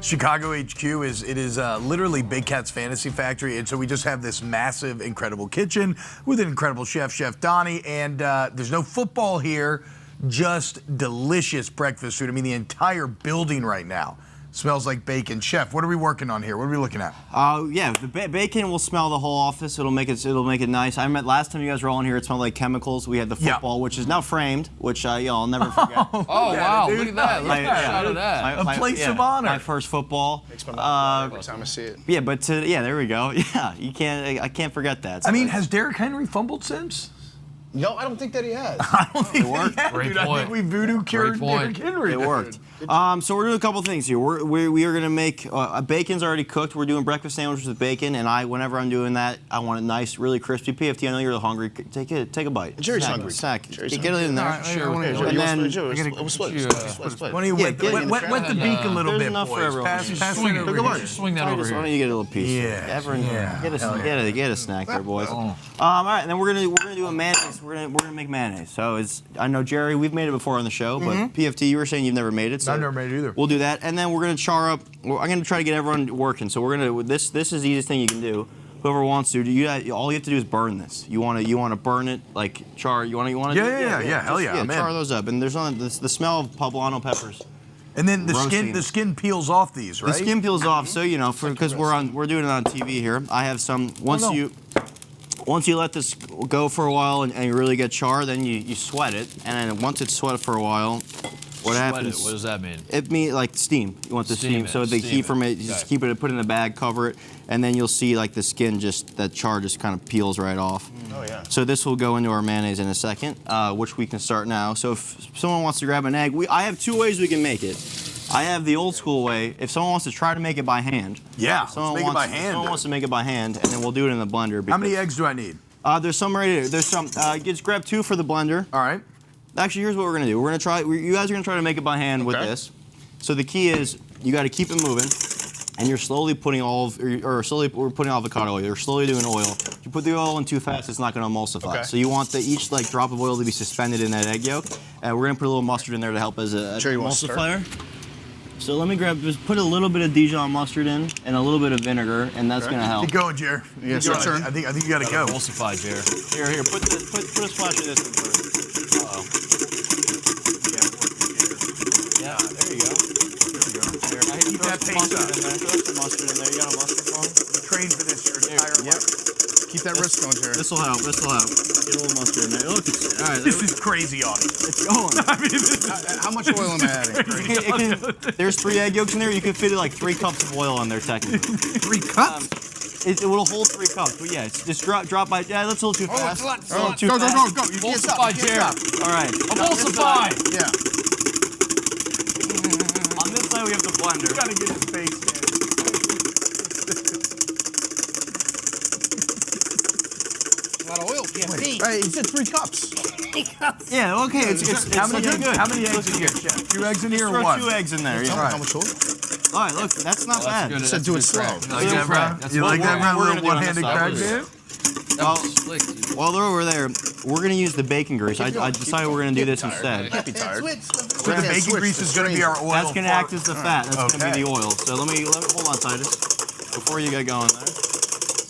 Chicago HQ is it is literally Big Cat's Fantasy Factory, and so we just have this massive, incredible kitchen with an incredible chef, Chef Donny, and there's no football here, just delicious breakfast food. I mean, the entire building right now smells like bacon. Chef, what are we working on here? What are we looking at? Yeah, the bacon will smell the whole office. It'll make it nice. I remember last time you guys were on here, it smelled like chemicals. We had the Yeah. football, which is now framed, which I'll never forget. Oh wow! dude. Look at that! Look at Yeah. that shot of that. A place of honor. My first football. Makes my mouth water every time I see it. Yeah, but there we go. Yeah, I can't forget that. I mean, has Derrick Henry fumbled since? No, I don't think that he has. I don't think he has, Great dude. I point. think we voodoo cured Great point. Derrick Henry. It dude. worked. So we're doing a couple things here. We are going to make bacon's already cooked. We're doing breakfast sandwiches with bacon, and whenever I'm doing that, I want it nice, really crispy. PFT, I know you're hungry. Take a bite. Jerry's Snack, hungry. Snack. Jerry's Get it in there. Sure. And then We'll split. Why don't you wet the beak a little There's bit, enough for boys? everyone. Pass Swing it it over over here. here. Swing that over Why don't here. you get a little piece? Yeah, Everyone, yeah. get a snack there, boys. Oh. All right, and then we're gonna do a mayonnaise we're gonna make mayonnaise. So I know Jerry, we've made it before on the show, but PFT, you were saying you've never made it. So I've never made it either. We'll do that, and then we're gonna char up. I'm gonna try to get everyone working. So we're gonna this is the easiest thing you can do. Whoever wants to, all you have to do is burn this. You wanna burn it like char. You wanna Yeah, hell yeah, I'm in. char those up, and there's the smell of poblano peppers. And then Roasting. the skin peels off these, right? The skin peels off, so because we're doing it on TV here. I have some. Once you let this go for a while and you really get char, then you sweat it, and then once it's sweated for a while, what happens? What does that mean? It means like steam. You want the steam, so the heat from it, you just keep it, put it in a bag, cover it, and then you'll see like the skin that char just kind of peels right off. Oh yeah. So this will go into our mayonnaise in a second, which we can start now. So if someone wants to grab an egg, I have 2 ways we can make it. I have the old school way. If someone wants to try to make it by hand, let's make it by hand. Someone wants to make it by hand, and then we'll do it in the blender. How many eggs do I need? There's some right here. There's some. Just grab 2 for the blender. All right. Actually, here's what we're gonna do. We're gonna try. You guys are gonna try to make it by hand with this. So the key is you got to keep it moving, and you're slowly putting we're putting avocado oil. You're slowly doing oil. If you put the oil in too fast, it's not gonna emulsify. Okay. So you want each drop of oil to be suspended in that egg yolk. We're gonna put a little mustard in there to help as a emulsifier. So let me just put a little bit of Dijon mustard in and a little bit of vinegar, and that's gonna help. Keep going, Jer. Yes, your turn. I think you gotta go. Emulsify, Jer. Here, put a splash of this in first. Uh-oh. Yeah, there you go. Here, Keep that pace mustard up. in there. Throw some mustard in there. You got a mustard phone? Train for this your entire life. Keep that wrist going, Jerry. This will help. Get a little mustard in there. Look, all right. This is crazy, audience. It's going. I mean, this is How much oil am I adding? There's 3 egg yolks in there. You can fit like 3 cups of oil in there technically. 3 cups? It will hold 3 cups, but yeah, it's just drop by. Yeah, that's a little too fast. Go. You can't Emulsify, stop. Jer. All right. Emulsify. Yeah. On this side we have the blender. gotta get his face in. A lot of oil. Right, he said 3 cups. Yeah, okay. It's How many looking good. eggs in here, Chef? 2 eggs in here or Throw what? 2 eggs in there. Tell Yeah. me how much oil? All right, look, that's not bad. Good. said do it That's good slow. crack. You like that, bro? That's You what like that, we're- bro? we're Little gonna do on one-handed this crack, side. man? That was slick, dude. While they're over there, we're gonna use the bacon grease. I decided we're gonna do this instead. Can't be tired. So the bacon grease is gonna be our oil. That's gonna act as the fat. That's gonna Okay. be the oil. So let me hold on, Titus. Before you get going there.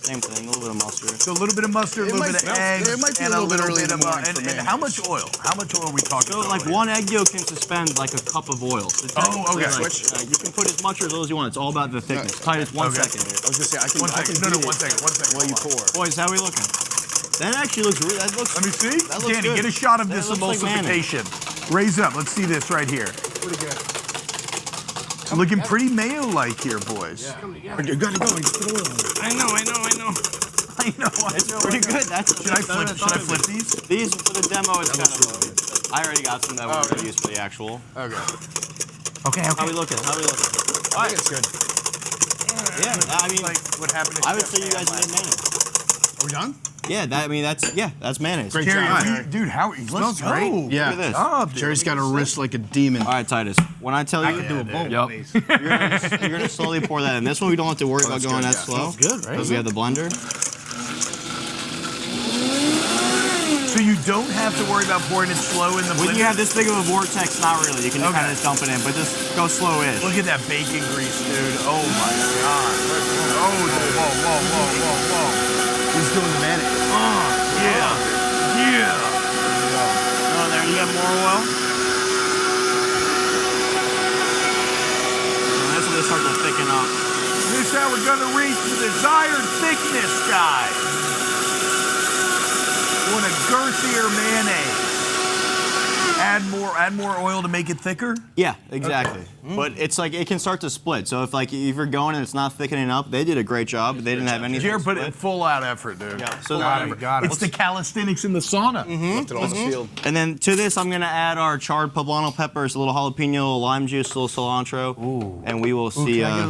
Same thing, a little bit of mustard. So a little bit of mustard, a little bit of eggs, it might be and a a little bit little early bit in of the morning for and mayonnaise. how much oil? How much oil are we talking So about? like 1 egg yolk can suspend like a cup of oil. So technically, okay. like, you can put as much or as little as you want. It's all about the thickness. Titus, one Okay. second here. I was gonna say I can. One I second. can No, beat one it second. while you Hold on. pour. Boys, how are we looking? That actually looks really. That looks. Let me see. That looks Danny, good. get a shot of That this looks like mayonnaise. emulsification. Raise it up. Let's see this right here. Pretty good. Looking pretty mayo-like here, boys. You gotta go and put oil in it. I know. I know. It's pretty good. Should I flip these? These for the demo. It's kind of. I already got some that we're gonna use for the actual. Okay. How we looking? All right. It's good. Yeah. I mean, Like what happened to I would Chef say you guys Sam made last mayonnaise. Are we done? Yeah. That's mayonnaise. Great Jerry, job. dude, how let's Smells go. great. Yeah. Look at this. Oh, dude. Jerry's got a wrist like a demon. All right, Titus. When I tell you, do a bowl. Yep. you're gonna slowly pour that in. This one we don't have to worry about going that slow. good, right? Because we have the blender. So you don't have to worry about pouring it slow in the When blender? you have this big of a vortex, not really. You can kind of just dump it in, but just go slow-ish. Look at that bacon grease, dude. Oh my god. Whoa. He's doing the mayonnaise. Yeah. Oh, there you got more oil. And this will just start to thicken up. This is how we're gonna reach the desired thickness, guys. We want a girthier mayonnaise. Add more oil to make it thicker? Yeah, exactly. But it's like it can start to split. So if you're going and it's not thickening up, they did a great job. They didn't have anything. Jared put split. it full out effort, dude. Yeah. So Got it. It's the calisthenics in the sauna. Left it on the field. And then to this, I'm gonna add our charred poblano peppers, a little jalapeno, a little lime juice, a little cilantro, and we will see. Can I get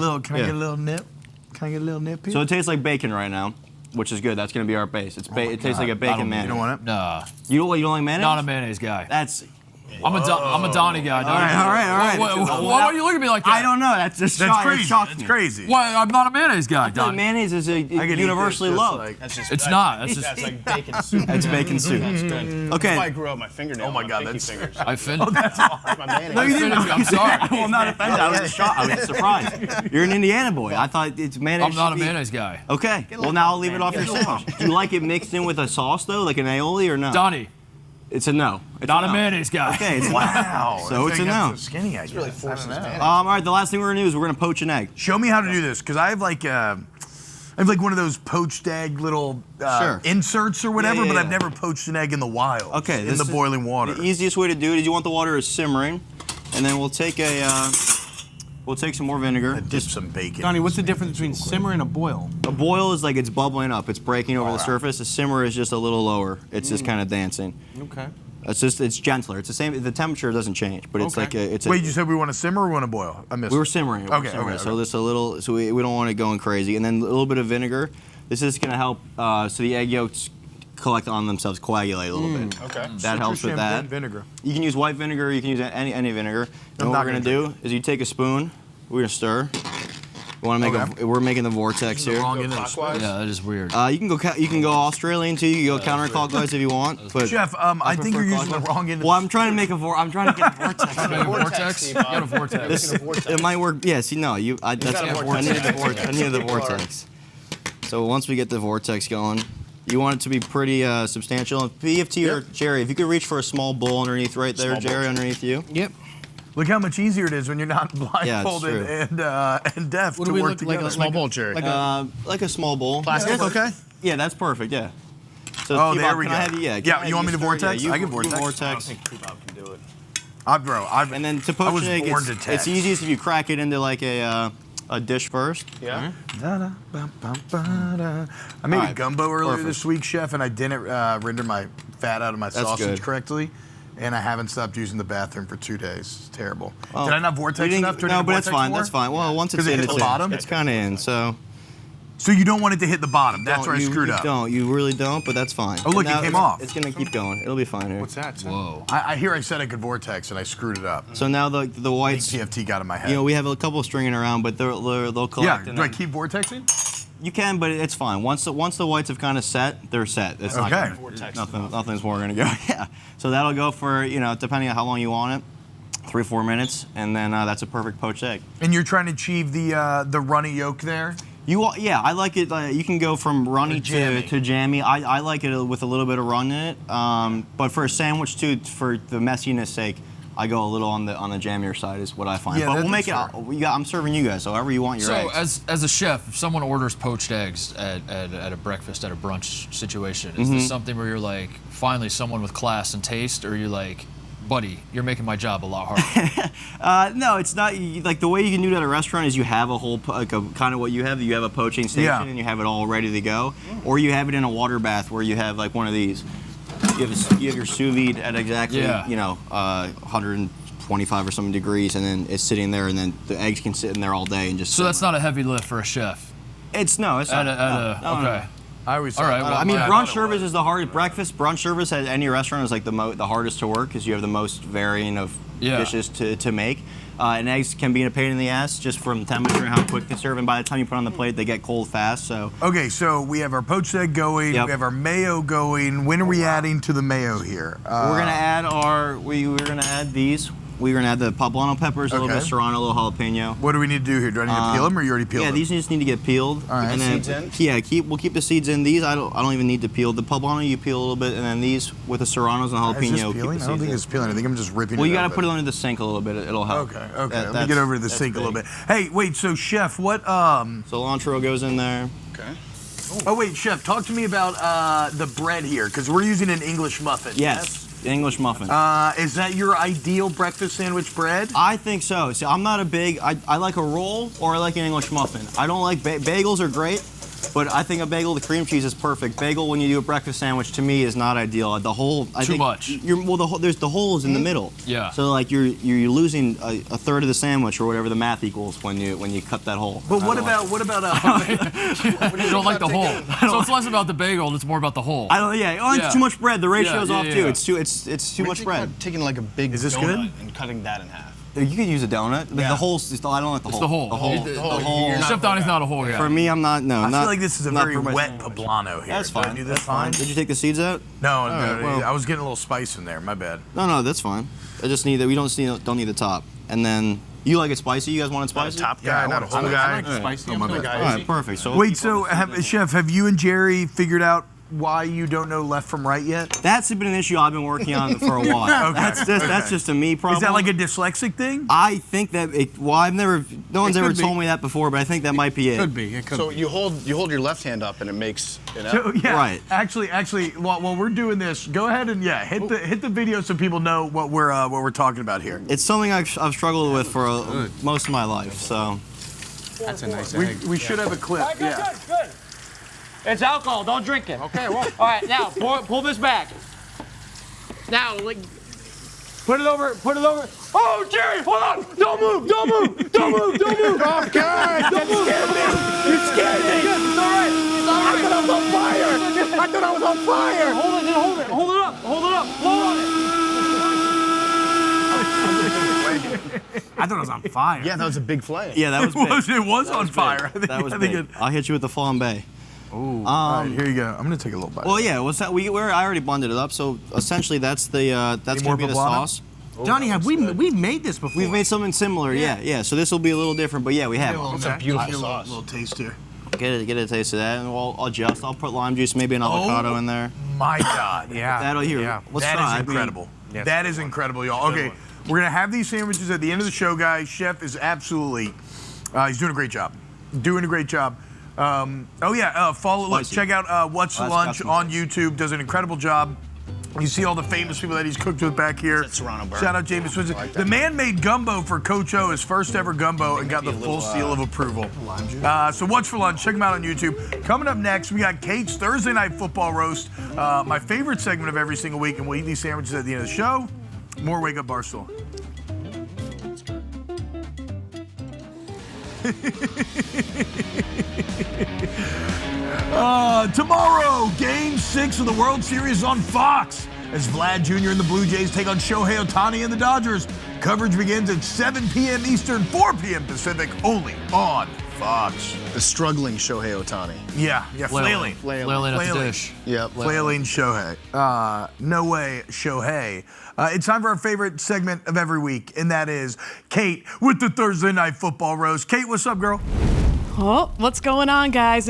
a little nip? Can I get a little nip here? So it tastes like bacon right now, which is good. That's gonna be our base. It tastes like a bacon mayonnaise. You don't want it? Nah. You don't like mayonnaise? Not a mayonnaise guy. That's I'm a Donny guy. All right. Why are you looking at me like that? I don't know. That's just crazy. shocked That's me. crazy. Why? I'm not a mayonnaise guy, Donny. Mayonnaise is universally loved. It's not. That's just. That's like bacon soup. It's bacon soup. That's good. Okay. That's why I grew out my fingernail. Oh my on God, pinky that's- fingers. I offended. That's my mayonnaise. No, you didn't. I'm sorry. Well, I'm not offended. I was shocked. I was surprised. You're an Indiana boy. I thought it's mayonnaise. I'm not a should be- mayonnaise guy. Okay. Well, now I'll leave it off your sandwich. Do you like it mixed in with a sauce though, like an aioli, or no? Donny, It's a no. It's not a no. mayonnaise guy. Okay. It's Wow. So it's a no. So skinny, I guess. really forces mayonnaise. All right. The last thing we're gonna do is we're gonna poach an egg. Show me how to do this, because I have like one of those poached egg little Sure. inserts or whatever, Yeah, but yeah, I've yeah. never poached an egg in the wild. Okay. In this the is boiling water. The easiest way to do it is you want the water simmering, and then we'll take some more vinegar. Dip some bacon. Donnie, what's the difference between simmer and a boil? A boil is like it's bubbling up, it's breaking over the surface. A simmer is just a little lower. It's just kind of dancing. Okay. It's gentler. It's the same. The temperature doesn't change, but it's like it's. Wait, you said we want to simmer or we want to boil? I missed. We were it. simmering. Okay. So this a little. So we don't want it going crazy, and then a little bit of vinegar. This is going to help so the egg yolks collect on themselves, coagulate a little bit. Okay. That helps with that. Vinegar. You can use white vinegar. You can use any vinegar. And what not we're going to gonna do is you take a spoon. We're going to stir. We want to make we're making the vortex here. Wrong end of the spoon. Yeah, that is weird. You can go Australian too. You can go counterclockwise if you want. But Chef, I think you're using the wrong end. well, I'm trying to make I'm trying to get a vortex. Maybe a vortex? You got a vortex. It might work. Yeah. See, no, I needed the vortex. I needed the vortex. So once we get the vortex going, you want it to be pretty substantial. PFT or Jerry, if you could reach for a small bowl underneath right there, Jerry, underneath you. Yep. Look how much easier it is when you're not blindfolded and deaf What to do we work look together. like? A small bowl, Jerry. Like a small bowl. Plastic. Okay. Yeah, that's perfect. Yeah. So Oh, T-Bob, there we can I go. have you? Yeah, can I have you want me to stir? vortex? Yeah, I can vortex. vortex. T-Bob can do it. I've And then to I poach was an egg, born to it's text. easiest if you crack it into like a dish first. Yeah. I made a Alright, gumbo earlier perfect. this week, Chef, and I didn't render my fat out of my sausage good. correctly. And I haven't stopped using the bathroom for 2 days. It's terrible. Well, Did I not vortex we didn't- enough? Do I need No, to but that's vortex fine. more? That's fine. Well, once it's 'Cause it in, hits it's the in. bottom? It's kind of in. So So you don't want it to hit the bottom. That's where I you screwed up. Don't. You really don't, but that's fine. Oh, look, Now it came off. It's gonna keep going. It'll be fine here. What's that? Whoa. I hear I said I could vortex and I screwed it up. So now the whites. PFT got in my head. You know, we have a couple stringing around, but they'll collect. yeah, and do I then- keep vortexing? You can, but it's fine. Once the whites have kind of set, they're set. It's not Okay. nothing's more gonna go. Yeah. So that'll go for depending on how long you want it, 3-4 minutes, and then that's a perfect poached egg. And you're trying to achieve the runny yolk there? I like it. You can go from runny to jammy. I like it with a little bit of run in it. But for a sandwich too, for the messiness sake, I go a little on the jammier side is what I find. Yeah, but we'll make it. that's I'm serving you guys, so however you want your So eggs. as a chef, if someone orders poached eggs at a breakfast, at a brunch situation, is this something where you're like, finally someone with class and taste, or you're like, buddy, you're making my job a lot harder? No, it's not. Like the way you can do it at a restaurant is you have a whole kind of what you have. You have a poaching station and you have it all ready to go, or you have it in a water bath where you have like one of these. You have your sous vide at exactly 125 or something degrees, and then it's sitting there, and then the eggs can sit in there all day and just. So that's not a heavy lift for a chef. It's not. Okay. I always. All right. Well, I mean, brunch service is the hardest. Breakfast brunch service at any restaurant is like the hardest to work because you have the most varying of dishes to make. And eggs can be a pain in the ass just from temperature and how quick they serve. And by the time you put on the plate, they get cold fast. So. Okay, so we have our poached egg going. Yep. We have our mayo going. When are we adding to the mayo here? We're gonna add we're gonna add these. We're gonna add the poblano peppers, a little bit of serrano, a little jalapeno. What do we need to do here? Do I need to peel them, or you already peeled Yeah, them? these just need to get peeled. All right. And then, Seeds in? Yeah, we'll keep the seeds in. These I don't even need to peel. The poblano you peel a little bit, and then these with the serranos and Is jalapeno. this keep peeling? the I don't seeds think in. it's peeling. I think I'm just ripping Well, it you got to open. put it under the sink a little bit. It'll help. Okay. Let me That's- get over to the that's sink a little big. bit. Hey, wait. So, Chef, what? Cilantro goes in there. Okay. Oh, wait, Chef. Talk to me about the bread here, because we're using an English muffin. Yes, English muffin. Is that your ideal breakfast sandwich bread? I think so. See, I'm not a big. I like a roll or I like an English muffin. I don't like bagels are great, But I think a bagel with cream cheese is perfect. Bagel, when you do a breakfast sandwich, to me is not ideal. The whole Too much. There's the hole is in the middle. Yeah. So like you're losing a third of the sandwich or whatever the math equals when you cut that hole. But what about You don't like the hole. So it's less about the bagel, and it's more about the hole. It's too much bread. The ratio's off too. Yeah. It's too much bread. Taking like a big Is this donut good? and cutting that in half. You could use a donut. The hole's I don't like the hole. It's the hole. The hole. The The hole. Chef Donny's not a hole guy. For me, I'm not. No, I not. feel like this is a not very for my wet sandwich. poblano here. That's Don't fine. you do That's this fine. Did you take the seeds out? No, right, well- I was getting a little spice in there. My bad. No, that's fine. I just need that. We don't need the top. And then you like it spicy. You guys want it spicy? Top Yeah, guy, I want not a a whole guy. guy. Spicy. Oh, my bad. All right, perfect. So Wait, so Chef, have you and Jerry figured out why you don't know left from right yet? that's been an issue I've been working on for a while. Okay. That's just a me problem. Is that like a dyslexic thing? I think that no one's ever told me that before, but I think that might be it. Could be. It could So be. you hold your left hand up and it makes an F. So, yeah, Right. Actually, while we're doing this, go ahead and hit the video so people know what we're talking about here. It's something I've struggled with for most of my life. So That's a nice egg. We should have a clip. Yeah. Good. It's alcohol. Don't drink it. Okay, well. All right, now pull this back. Now, put it over. Oh, Jerry, hold on! Don't move! Don't move! Okay, don't move! Don't move! You scared me! It's all right. I thought I was on fire. I thought I was on fire. Hold it up. Blow on it. I thought I was on fire. Yeah, that was a big flame. yeah, that was big. It was on fire. That was big. I'll hit you with the flambe. All right, here you go. I'm gonna take a little bite. Well, yeah. What's that? I already blended it up. So essentially, that's more gonna be the poblano? sauce. Donny, have we've made this before? We've made something similar. Yeah. So this will be a little different, but yeah, we have. It's a beautiful a sauce. little taste here. Get a taste of that, and I'll adjust. I'll put lime juice, maybe an avocado in there. My God. Yeah. That'll here. Yeah. Let's That try. is I mean, incredible. Yes. That is incredible, y'all. Okay, we're gonna have these sandwiches at the end of the show, guys. Chef is absolutely, he's doing a great job. Follow. Look, Spicy. check out What's That's Lunch got some on YouTube. Does an incredible job. You see all the famous people that he's cooked with back here. That's Serrano burger. Shout out James Swinson. The man made gumbo for Coach O, his first ever gumbo, and got the full seal of approval. So What's for Lunch? Check him out on YouTube. Coming up next, we got Kate's Thursday Night Football Roast, my favorite segment of every single week, and we'll eat these sandwiches at the end of the show. More Wake Up Barstool. Tomorrow, Game 6 of the World Series on Fox as Vlad Jr. and the Blue Jays take on Shohei Ohtani and the Dodgers. Coverage begins at 7 p.m. Eastern, 4 p.m. Pacific, only on Fox. The struggling Shohei Ohtani. Yeah, flailing. Flailing at the dish. Yep. Flailing Shohei. No way, Shohei. It's time for our favorite segment of every week, and that is Kate with the Thursday Night Football Roast. Kate, what's up, girl? Oh, what's going on, guys?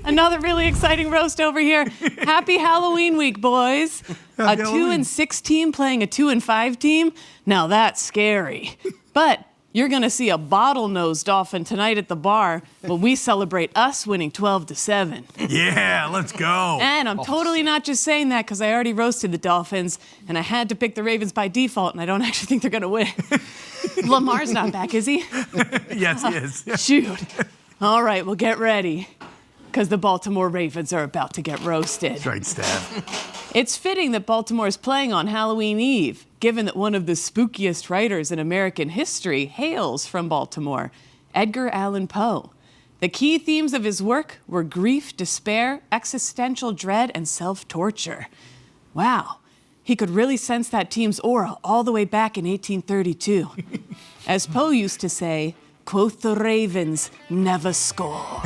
Another really exciting roast over here. Happy Halloween week, boys. Happy A Halloween. 2-6 team playing a 2-5 team. Now that's scary. But you're gonna see a bottlenose Dolphin tonight at the bar when we celebrate us winning 12-7. Yeah, let's go. And I'm totally not just saying that because I already roasted the Dolphins and I had to pick the Ravens by default, and I don't actually think they're gonna win. Lamar's not back, is he? Yes, he is. Shoot. All right, well, get ready, because the Baltimore Ravens are about to get roasted. That's right, Stab. It's fitting that Baltimore is playing on Halloween Eve, given that one of the spookiest writers in American history hails from Baltimore, Edgar Allan Poe. The key themes of his work were grief, despair, existential dread, and self-torture. Wow. He could really sense that team's aura all the way back in 1832. As Poe used to say, quoth the ravens, never score.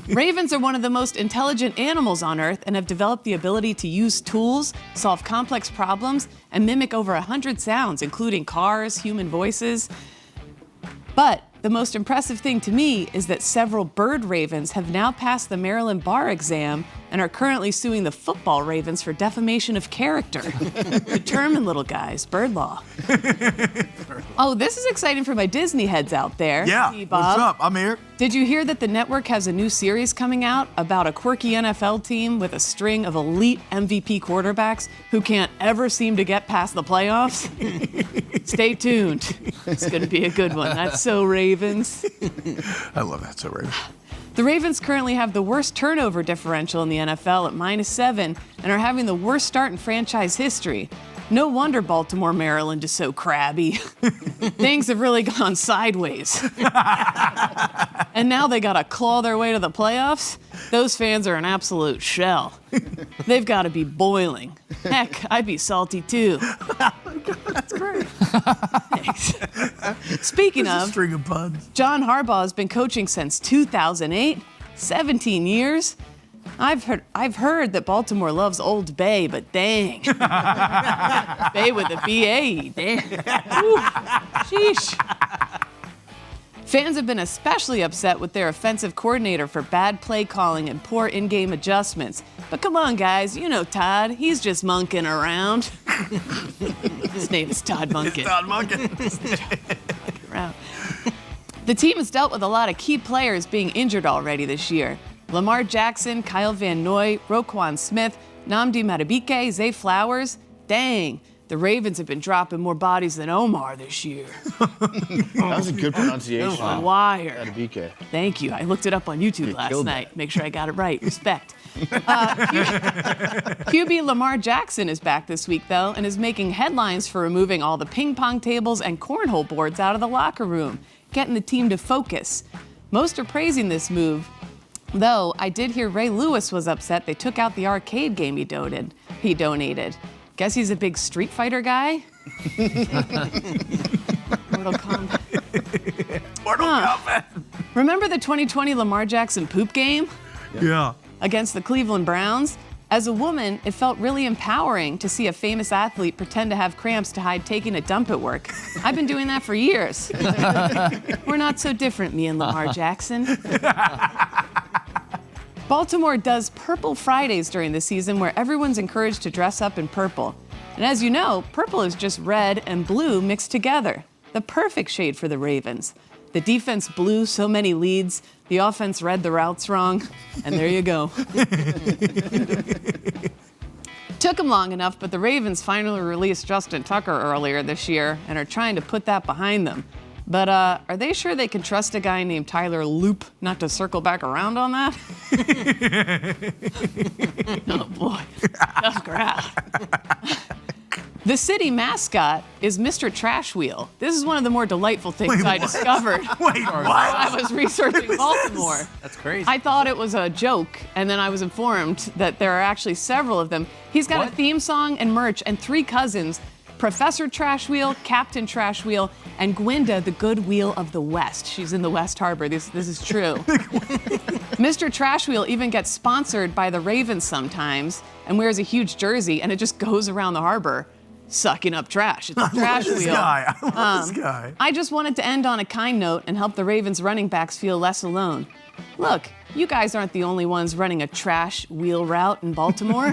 Ravens are one of the most intelligent animals on Earth and have developed the ability to use tools, solve complex problems, and mimic over 100 sounds, including cars, human voices. But the most impressive thing to me is that several bird ravens have now passed the Maryland bar exam and are currently suing the football Ravens for defamation of character. Determined little guys, bird law. Oh, this is exciting for my Disney heads out there. Yeah, Hey, Bob. what's up? I'm here. Did you hear that the network has a new series coming out about a quirky NFL team with a string of elite MVP quarterbacks who can't ever seem to get past the playoffs? Stay tuned. It's going to be a good one. That's so Ravens. I love that. So Ravens. The Ravens currently have the worst turnover differential in the NFL at -7 and are having the worst start in franchise history. No wonder Baltimore, Maryland is so crabby. Things have really gone sideways. And now they gotta claw their way to the playoffs? Those fans are an absolute shell. They've gotta be boiling. Heck, I'd be salty too. That's great. Thanks. Speaking of, String of puns. John Harbaugh has been coaching since 2008, 17 years. I've heard that Baltimore loves Old Bay, but dang. Bay with a B-A, dang. Ooh, sheesh. Fans have been especially upset with their offensive coordinator for bad play calling and poor in-game adjustments. But come on, guys, you know Todd. He's just monkeying around. His name is Todd Monken. It's Todd Monken. Around. The team has dealt with a lot of key players being injured already this year. Lamar Jackson, Kyle Van Noy, Roquan Smith, Nnamdi Madubuike, Zay Flowers. Dang, the Ravens have been dropping more bodies than Omar this year. That was a good pronunciation. Wire. Madubuike. Thank you. I looked it up on YouTube last killed night. Make sure I got it right. Respect. QB Lamar Jackson is back this week, though, and is making headlines for removing all the ping pong tables and cornhole boards out of the locker room, getting the team to focus. Most are praising this move, though I did hear Ray Lewis was upset they took out the arcade game he donated. Guess he's a big Street Fighter guy? Mortal Kombat. Mortal Kombat. Remember the 2020 Lamar Jackson poop game? Yeah. Against the Cleveland Browns? As a woman, it felt really empowering to see a famous athlete pretend to have cramps to hide taking a dump at work. I've been doing that for years. We're not so different, me and Lamar Jackson. Baltimore does Purple Fridays during the season where everyone's encouraged to dress up in purple. And as you know, purple is just red and blue mixed together. The perfect shade for the Ravens. The defense blew so many leads, the offense read the routes wrong, and there you go. Took them long enough, but the Ravens finally released Justin Tucker earlier this year and are trying to put that behind them. But are they sure they can trust a guy named Tyler Loop not to circle back around on that? Oh boy, tough crowd. The city mascot is Mr. Trash Wheel. This is one of the more delightful things I discovered while I was researching Baltimore. That's crazy. I thought it was a joke, and then I was informed that there are actually several of them. He's got a theme song and merch and 3 cousins, Professor Trash Wheel, Captain Trash Wheel, and Gwenda, the Good Wheel of the West. She's in the West Harbor. This is true. Mr. Trash Wheel even gets sponsored by the Ravens sometimes and wears a huge jersey, and it just goes around the harbor sucking up trash. It's a trash wheel. I love this guy. I just wanted to end on a kind note and help the Ravens running backs feel less alone. Look, you guys aren't the only ones running a trash wheel route in Baltimore.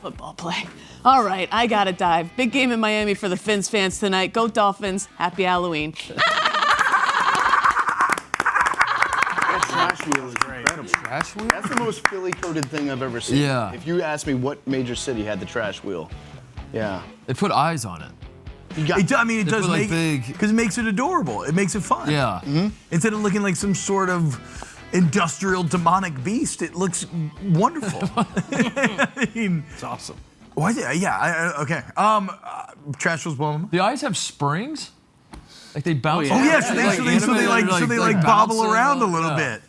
Football play. All right, I gotta dive. Big game in Miami for the Fins fans tonight. Go Dolphins. Happy Halloween. Trash wheel is great. Trash wheel? That's the most Philly-coded thing I've ever seen. Yeah. If you ask me what major city had the trash wheel, yeah. They put eyes on it. It does put, like, make big- because it makes it adorable. It makes it fun. Yeah. Instead of looking like some sort of industrial demonic beast, it looks wonderful. I mean, It's awesome. why? Okay. Trash was blowing. The eyes have springs? Like they bounce. Oh yes, so they bobble bouncing around a on- little yeah. bit.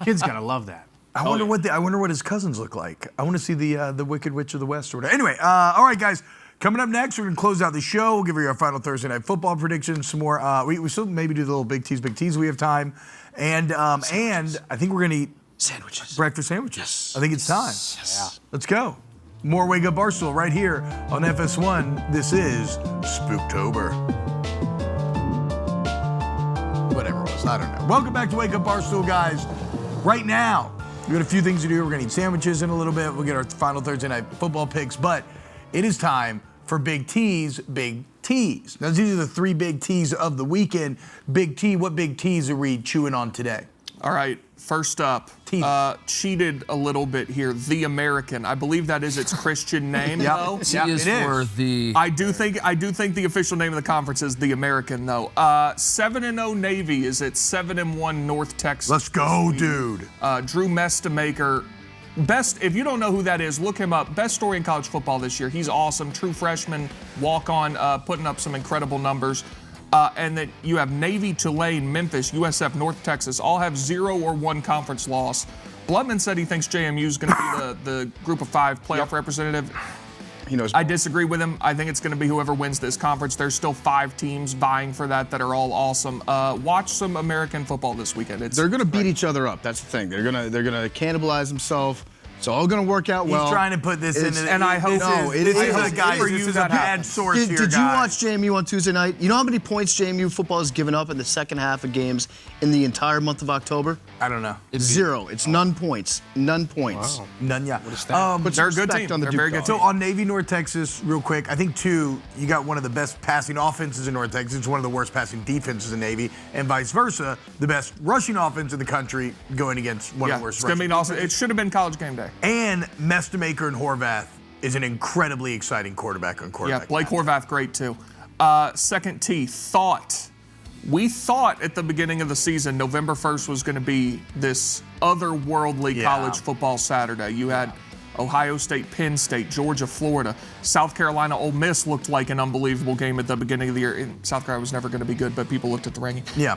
Kids gotta love that. I wonder what his cousins look like. I want to see the Wicked Witch of the West or whatever. Anyway, all right, guys. Coming up next, we're gonna close out the show. We'll give you our final Thursday night football predictions. Some more. We still maybe do the little big tease. We have time, and I think we're gonna eat breakfast sandwiches. Yes. I think it's time. Yes. Yeah. Let's go. More Wake Up Barstool right here on FS1. This is Spooktober. Whatever it was, I don't know. Welcome back to Wake Up Barstool, guys. Right now, We got a few things to do. We're gonna eat sandwiches in a little bit. We'll get our final Thursday night football picks, but it is time for Big T's Big Tease. Now, these are the 3 big T's of the weekend. Big T, what big T's are we chewing on today? All right, first up, cheated a little bit here. The American, I believe that is its Christian name, though. T is for the. I do think the official name of the conference is the American, though. 7-0 Navy is at 7-1 North Texas. Let's go, dude. Drew Mestemaker. If you don't know who that is, look him up. Best story in college football this year. He's awesome. True freshman, walk on, putting up some incredible numbers. And then you have Navy, Tulane, Memphis, USF, North Texas, all have 0 or 1 conference loss. Blutman said he thinks JMU is going to be the Group of 5 playoff representative. He knows. I disagree with him. I think it's going to be whoever wins this conference. There's still 5 teams vying for that are all awesome. Watch some American football this weekend. They're going to beat each other up. That's the thing. They're gonna cannibalize themselves. It's all going to work out well. He's trying to put this into, and I hope it is guys. This is a bad source here, Did you watch JMU on Tuesday night? You know how many points JMU football has given up in the second half of games in the entire month of October? I don't know. 0. It's none points. None points. Wow. None, yeah. But they're a good team. They're very good. So on Navy, North Texas, real quick, I think, too, you got one of the best passing offenses in North Texas. It's one of the worst passing defenses in Navy, and vice versa, the best rushing offense in the country going against one of the worst it's going to be awesome. It should have been College Game Day. And Mestemaker and Horvath is an incredibly exciting quarterback on quarterback. Yeah, Blake Horvath, great too. Second T, thought. We thought at the beginning of the season, November 1st was going to be this otherworldly college football Saturday. You had Ohio State, Penn State, Georgia, Florida, South Carolina, Ole Miss looked like an unbelievable game at the beginning of the year. South Carolina was never going to be good, but people looked at the ranking. Yeah.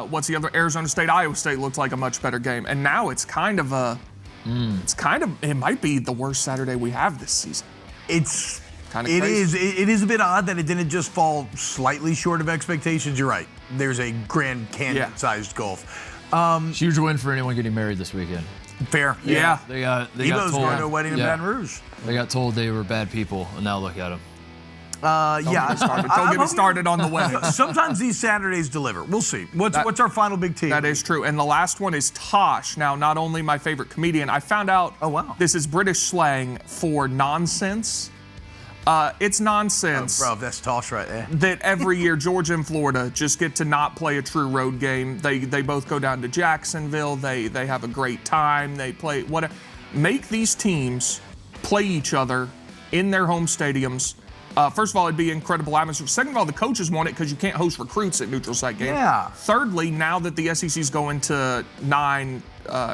What's the other? Arizona State, Iowa State looked like a much better game. And now it's kind of it might be the worst Saturday we have this season. It's kind of crazy. It is a bit odd that it didn't just fall slightly short of expectations. You're right. There's a Grand Canyon-sized gulf. Huge win for anyone getting married this weekend. Fair. Yeah. They got Evo's told. going to a wedding in Baton Rouge. They got told they were bad people, and now look at them. Don't get me started on the wedding. Sometimes these Saturdays deliver. We'll see. What's our final big team? That is true. And the last one is Tosh. Now, not only my favorite comedian, I found out this is British slang for nonsense. It's nonsense. Oh, bro, that's Tosh right there. That every year Georgia and Florida just get to not play a true road game. They both go down to Jacksonville. They have a great time. They play whatever. Make these teams play each other in their home stadiums. First of all, it'd be incredible atmosphere. Second of all, the coaches want it because you can't host recruits at neutral site games. Yeah. Thirdly, now that the SEC's going to 9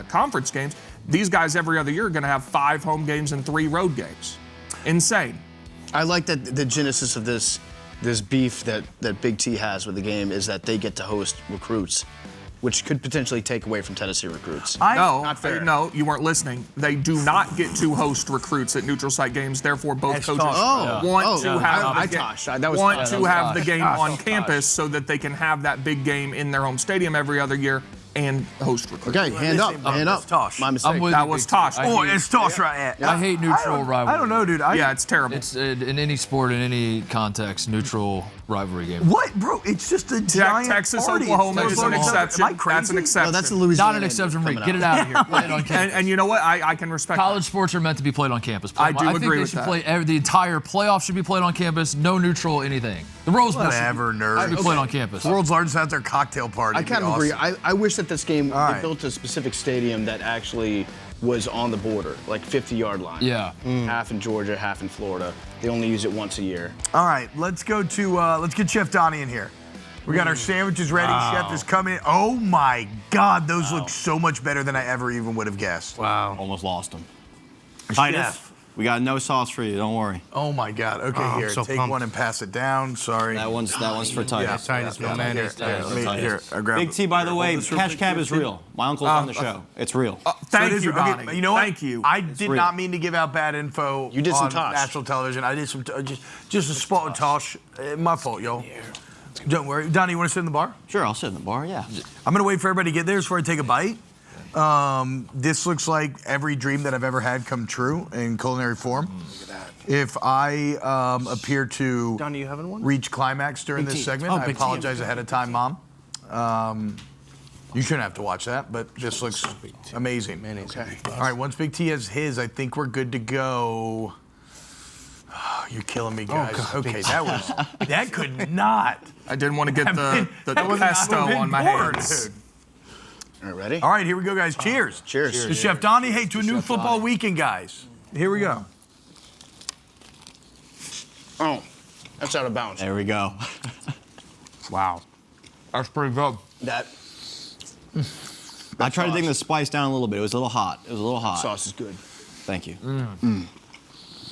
conference games, these guys every other year are going to have 5 home games and 3 road games. Insane. I like that the genesis of this beef that Big T has with the game is that they get to host recruits, which could potentially take away from Tennessee recruits. Not fair. No, you weren't listening. They do not get to host recruits at neutral site games. Therefore, both coaches want to have the game on campus so that they can have that big game in their home stadium every other year and host recruits. Okay, hand up. Tosh. My mistake. That was Tosh. It's Tosh right there. I hate neutral rivalry. I don't know, dude. Yeah, it's terrible. It's in any sport, in any context, neutral rivalry game. What, bro? It's just a giant Texas, party. Oklahoma is an exception. Am I crazy? That's an exception. No, that's the Louisiana. Not an exception for me. Get it out of here. Play it on campus. And you know what? I can respect College sports are meant to be played on campus. I do agree with that. that. The entire playoff should be played on campus. No neutral anything. The Rose Bowl should be played on campus. World's largest outdoor cocktail party. I kind of agree. I wish that this game right. built a specific stadium that actually was on the border, like 50-yard line. Yeah. Half in Georgia, half in Florida. They only use it once a year. All right, let's go to let's get Chef Donny in here. We got our sandwiches ready. Chef is coming in. Oh my God, those look so much better than I ever even would have guessed. Wow. Almost lost them. Titus. Chef, we got no sauce for you. Don't worry. Oh my God. Okay, here, so take pumped. one and pass it down. Sorry. That one's for Titus. Titus, my man. Here, I grab Big T, by the way, this real Cash quick, Cab Big is T. real. My uncle's on the show. It's real. Thank you, Donny. Okay, you know what? Thank you. I did real. not mean to give out bad info You did some on Tosh. national television. I did some, just a spot of Tosh. My fault, y'all. Don't worry. Donny, you want to sit in the bar? Sure, I'll sit in the bar, yeah. I'm going to wait for everybody to get there before I take a bite. This looks like every dream that I've ever had come true in culinary form. Look at that. If I appear to Donny, you having one? reach climax during this segment, I Big T, apologize ahead of time, Mom. You shouldn't have to watch that, but this looks amazing. Okay. All right, once Big T has his, I think we're good to go. Oh, you're killing me, guys. Okay, that could not. I didn't want to get the pesto on my hands. All right, ready? All right, here we go, guys. Cheers. Cheers. To Chef Donny. Hey, to a new football weekend, guys. Here we go. Oh, that's out of bounds. There we go. Wow. That's pretty good. I tried to bring the spice down a little bit. It was a little hot. Sauce is good. Thank you.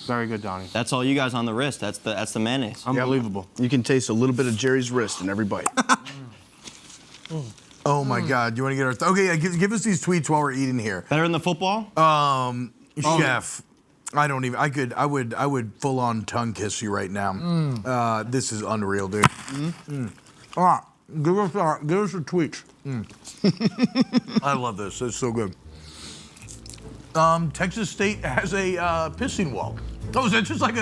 Very good, Donny. That's all you guys on the wrist. That's the mayonnaise. Unbelievable. You can taste a little bit of Jerry's wrist in every bite. Oh my God! You want to get our? Okay, give us these tweets while we're eating here. Better than the football? Chef, I don't even. I would full on tongue kiss you right now. This is unreal, dude. All right, give us a tweet. I love this. It's so good. Texas State has a pissing wall. Oh, it's just like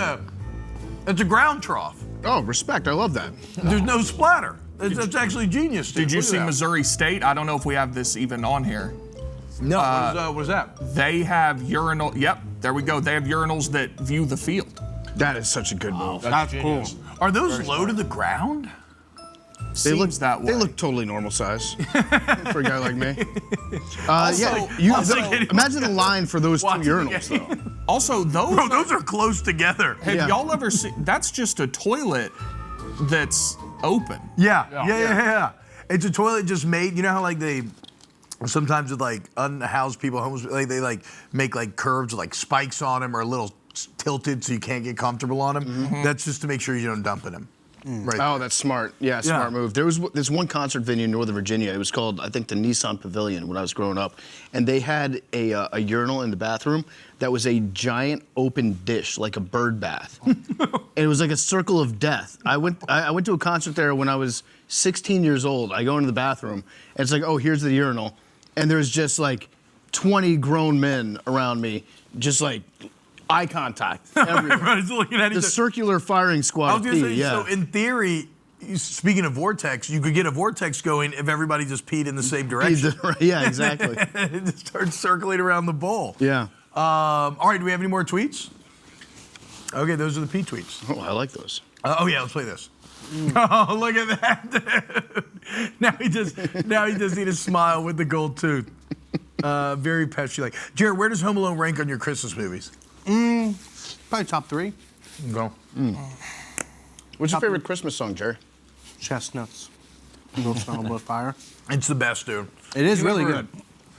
it's a ground trough. Oh, respect. I love that. There's no splatter. It's actually genius, dude. Did you Look at see that. Missouri State? I don't know if we have this even on here. No, what is that? They have urinal. Yep, there we go. They have urinals that view the field. That is such a good move. That's cool. Are those low to the ground? Seems that way. They look totally normal size for a guy like me. Also- imagine the line for those two urinals, though. Also, Those are close together. Have y'all ever seen? That's just a toilet that's open. Yeah. It's a toilet just made. You know how like they sometimes with like unhoused people, homeless, like they like make like curves with like spikes on them or a little tilted so you can't get comfortable on them. That's just to make sure you don't dump in them. Right. Oh, that's smart. Yeah, smart move. There was this one concert venue in Northern Virginia. It was called, I think, the Nissan Pavilion when I was growing up. And they had a urinal in the bathroom that was a giant open dish, like a bird bath. And it was like a circle of death. I went to a concert there when I was 16 years old. I go into the bathroom, and it's like, oh, here's the urinal. And there's just like 20 grown men around me, just like eye contact everywhere. Everybody's looking at each The other. circular firing squad. I was gonna say, yeah. so in theory, speaking of vortex, you could get a vortex going if everybody just peed in the same direction. Yeah, exactly. It just starts circulating around the bowl. Yeah. All right, do we have any more tweets? Okay, those are the P tweets. Oh, I like those. Oh yeah, let's play this. Oh, look at that, dude. Now he just need a smile with the gold tooth. Very petchy like. Jared, where does Home Alone rank on your Christmas movies? Probably top 3. Go. What's your favorite Christmas song, Jerry? Chestnuts. Roast on a wood fire. It's the best, dude. It is really good.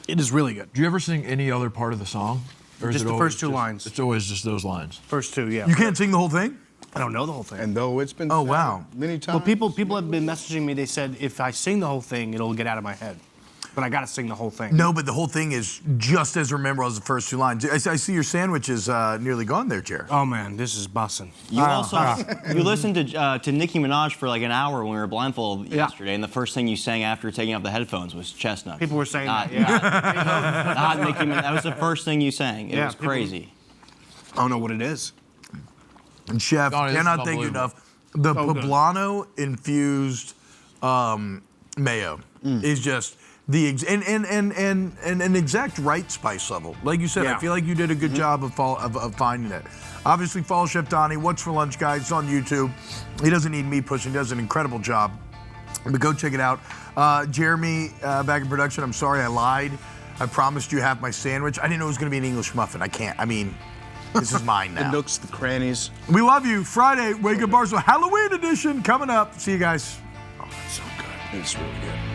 It is really good. Do you ever sing any other part of the song? Or is Just it the always first two lines. It's always just those lines. First 2, yeah. You can't sing the whole thing? I don't know the whole thing. And though it's been wow many times. Well, people have been messaging me. They said if I sing the whole thing, it'll get out of my head. But I got to sing the whole thing. No, but the whole thing is just as memorable as the first 2 lines. I see your sandwich is nearly gone there, Jared. Oh man, this is bussin'. You also you listened to Nicki Minaj for like an hour when we were blindfolded yesterday, and the first thing you sang after taking off the headphones was Chestnuts. People were saying not, that. Yeah. Not Nicki Minaj. That was the first thing you sang. It was crazy. I don't know what it is. And Chef, Donny, this cannot is thank you unbelievable. enough. The poblano infused mayo is just an exact right spice level. Like you said, I feel like you did a good job of finding it. Obviously, follow Chef Donny. What's for Lunch, guys? It's on YouTube. He doesn't need me pushing. He does an incredible job. But go check it out. Jeremy, back in production, I'm sorry I lied. I promised you half my sandwich. I didn't know it was going to be an English muffin. I can't. I mean, this is mine now. The nooks, the crannies. We love you. Friday, Wake Up Barstool Halloween edition coming up. See you guys. Oh, it's so good. It's really good.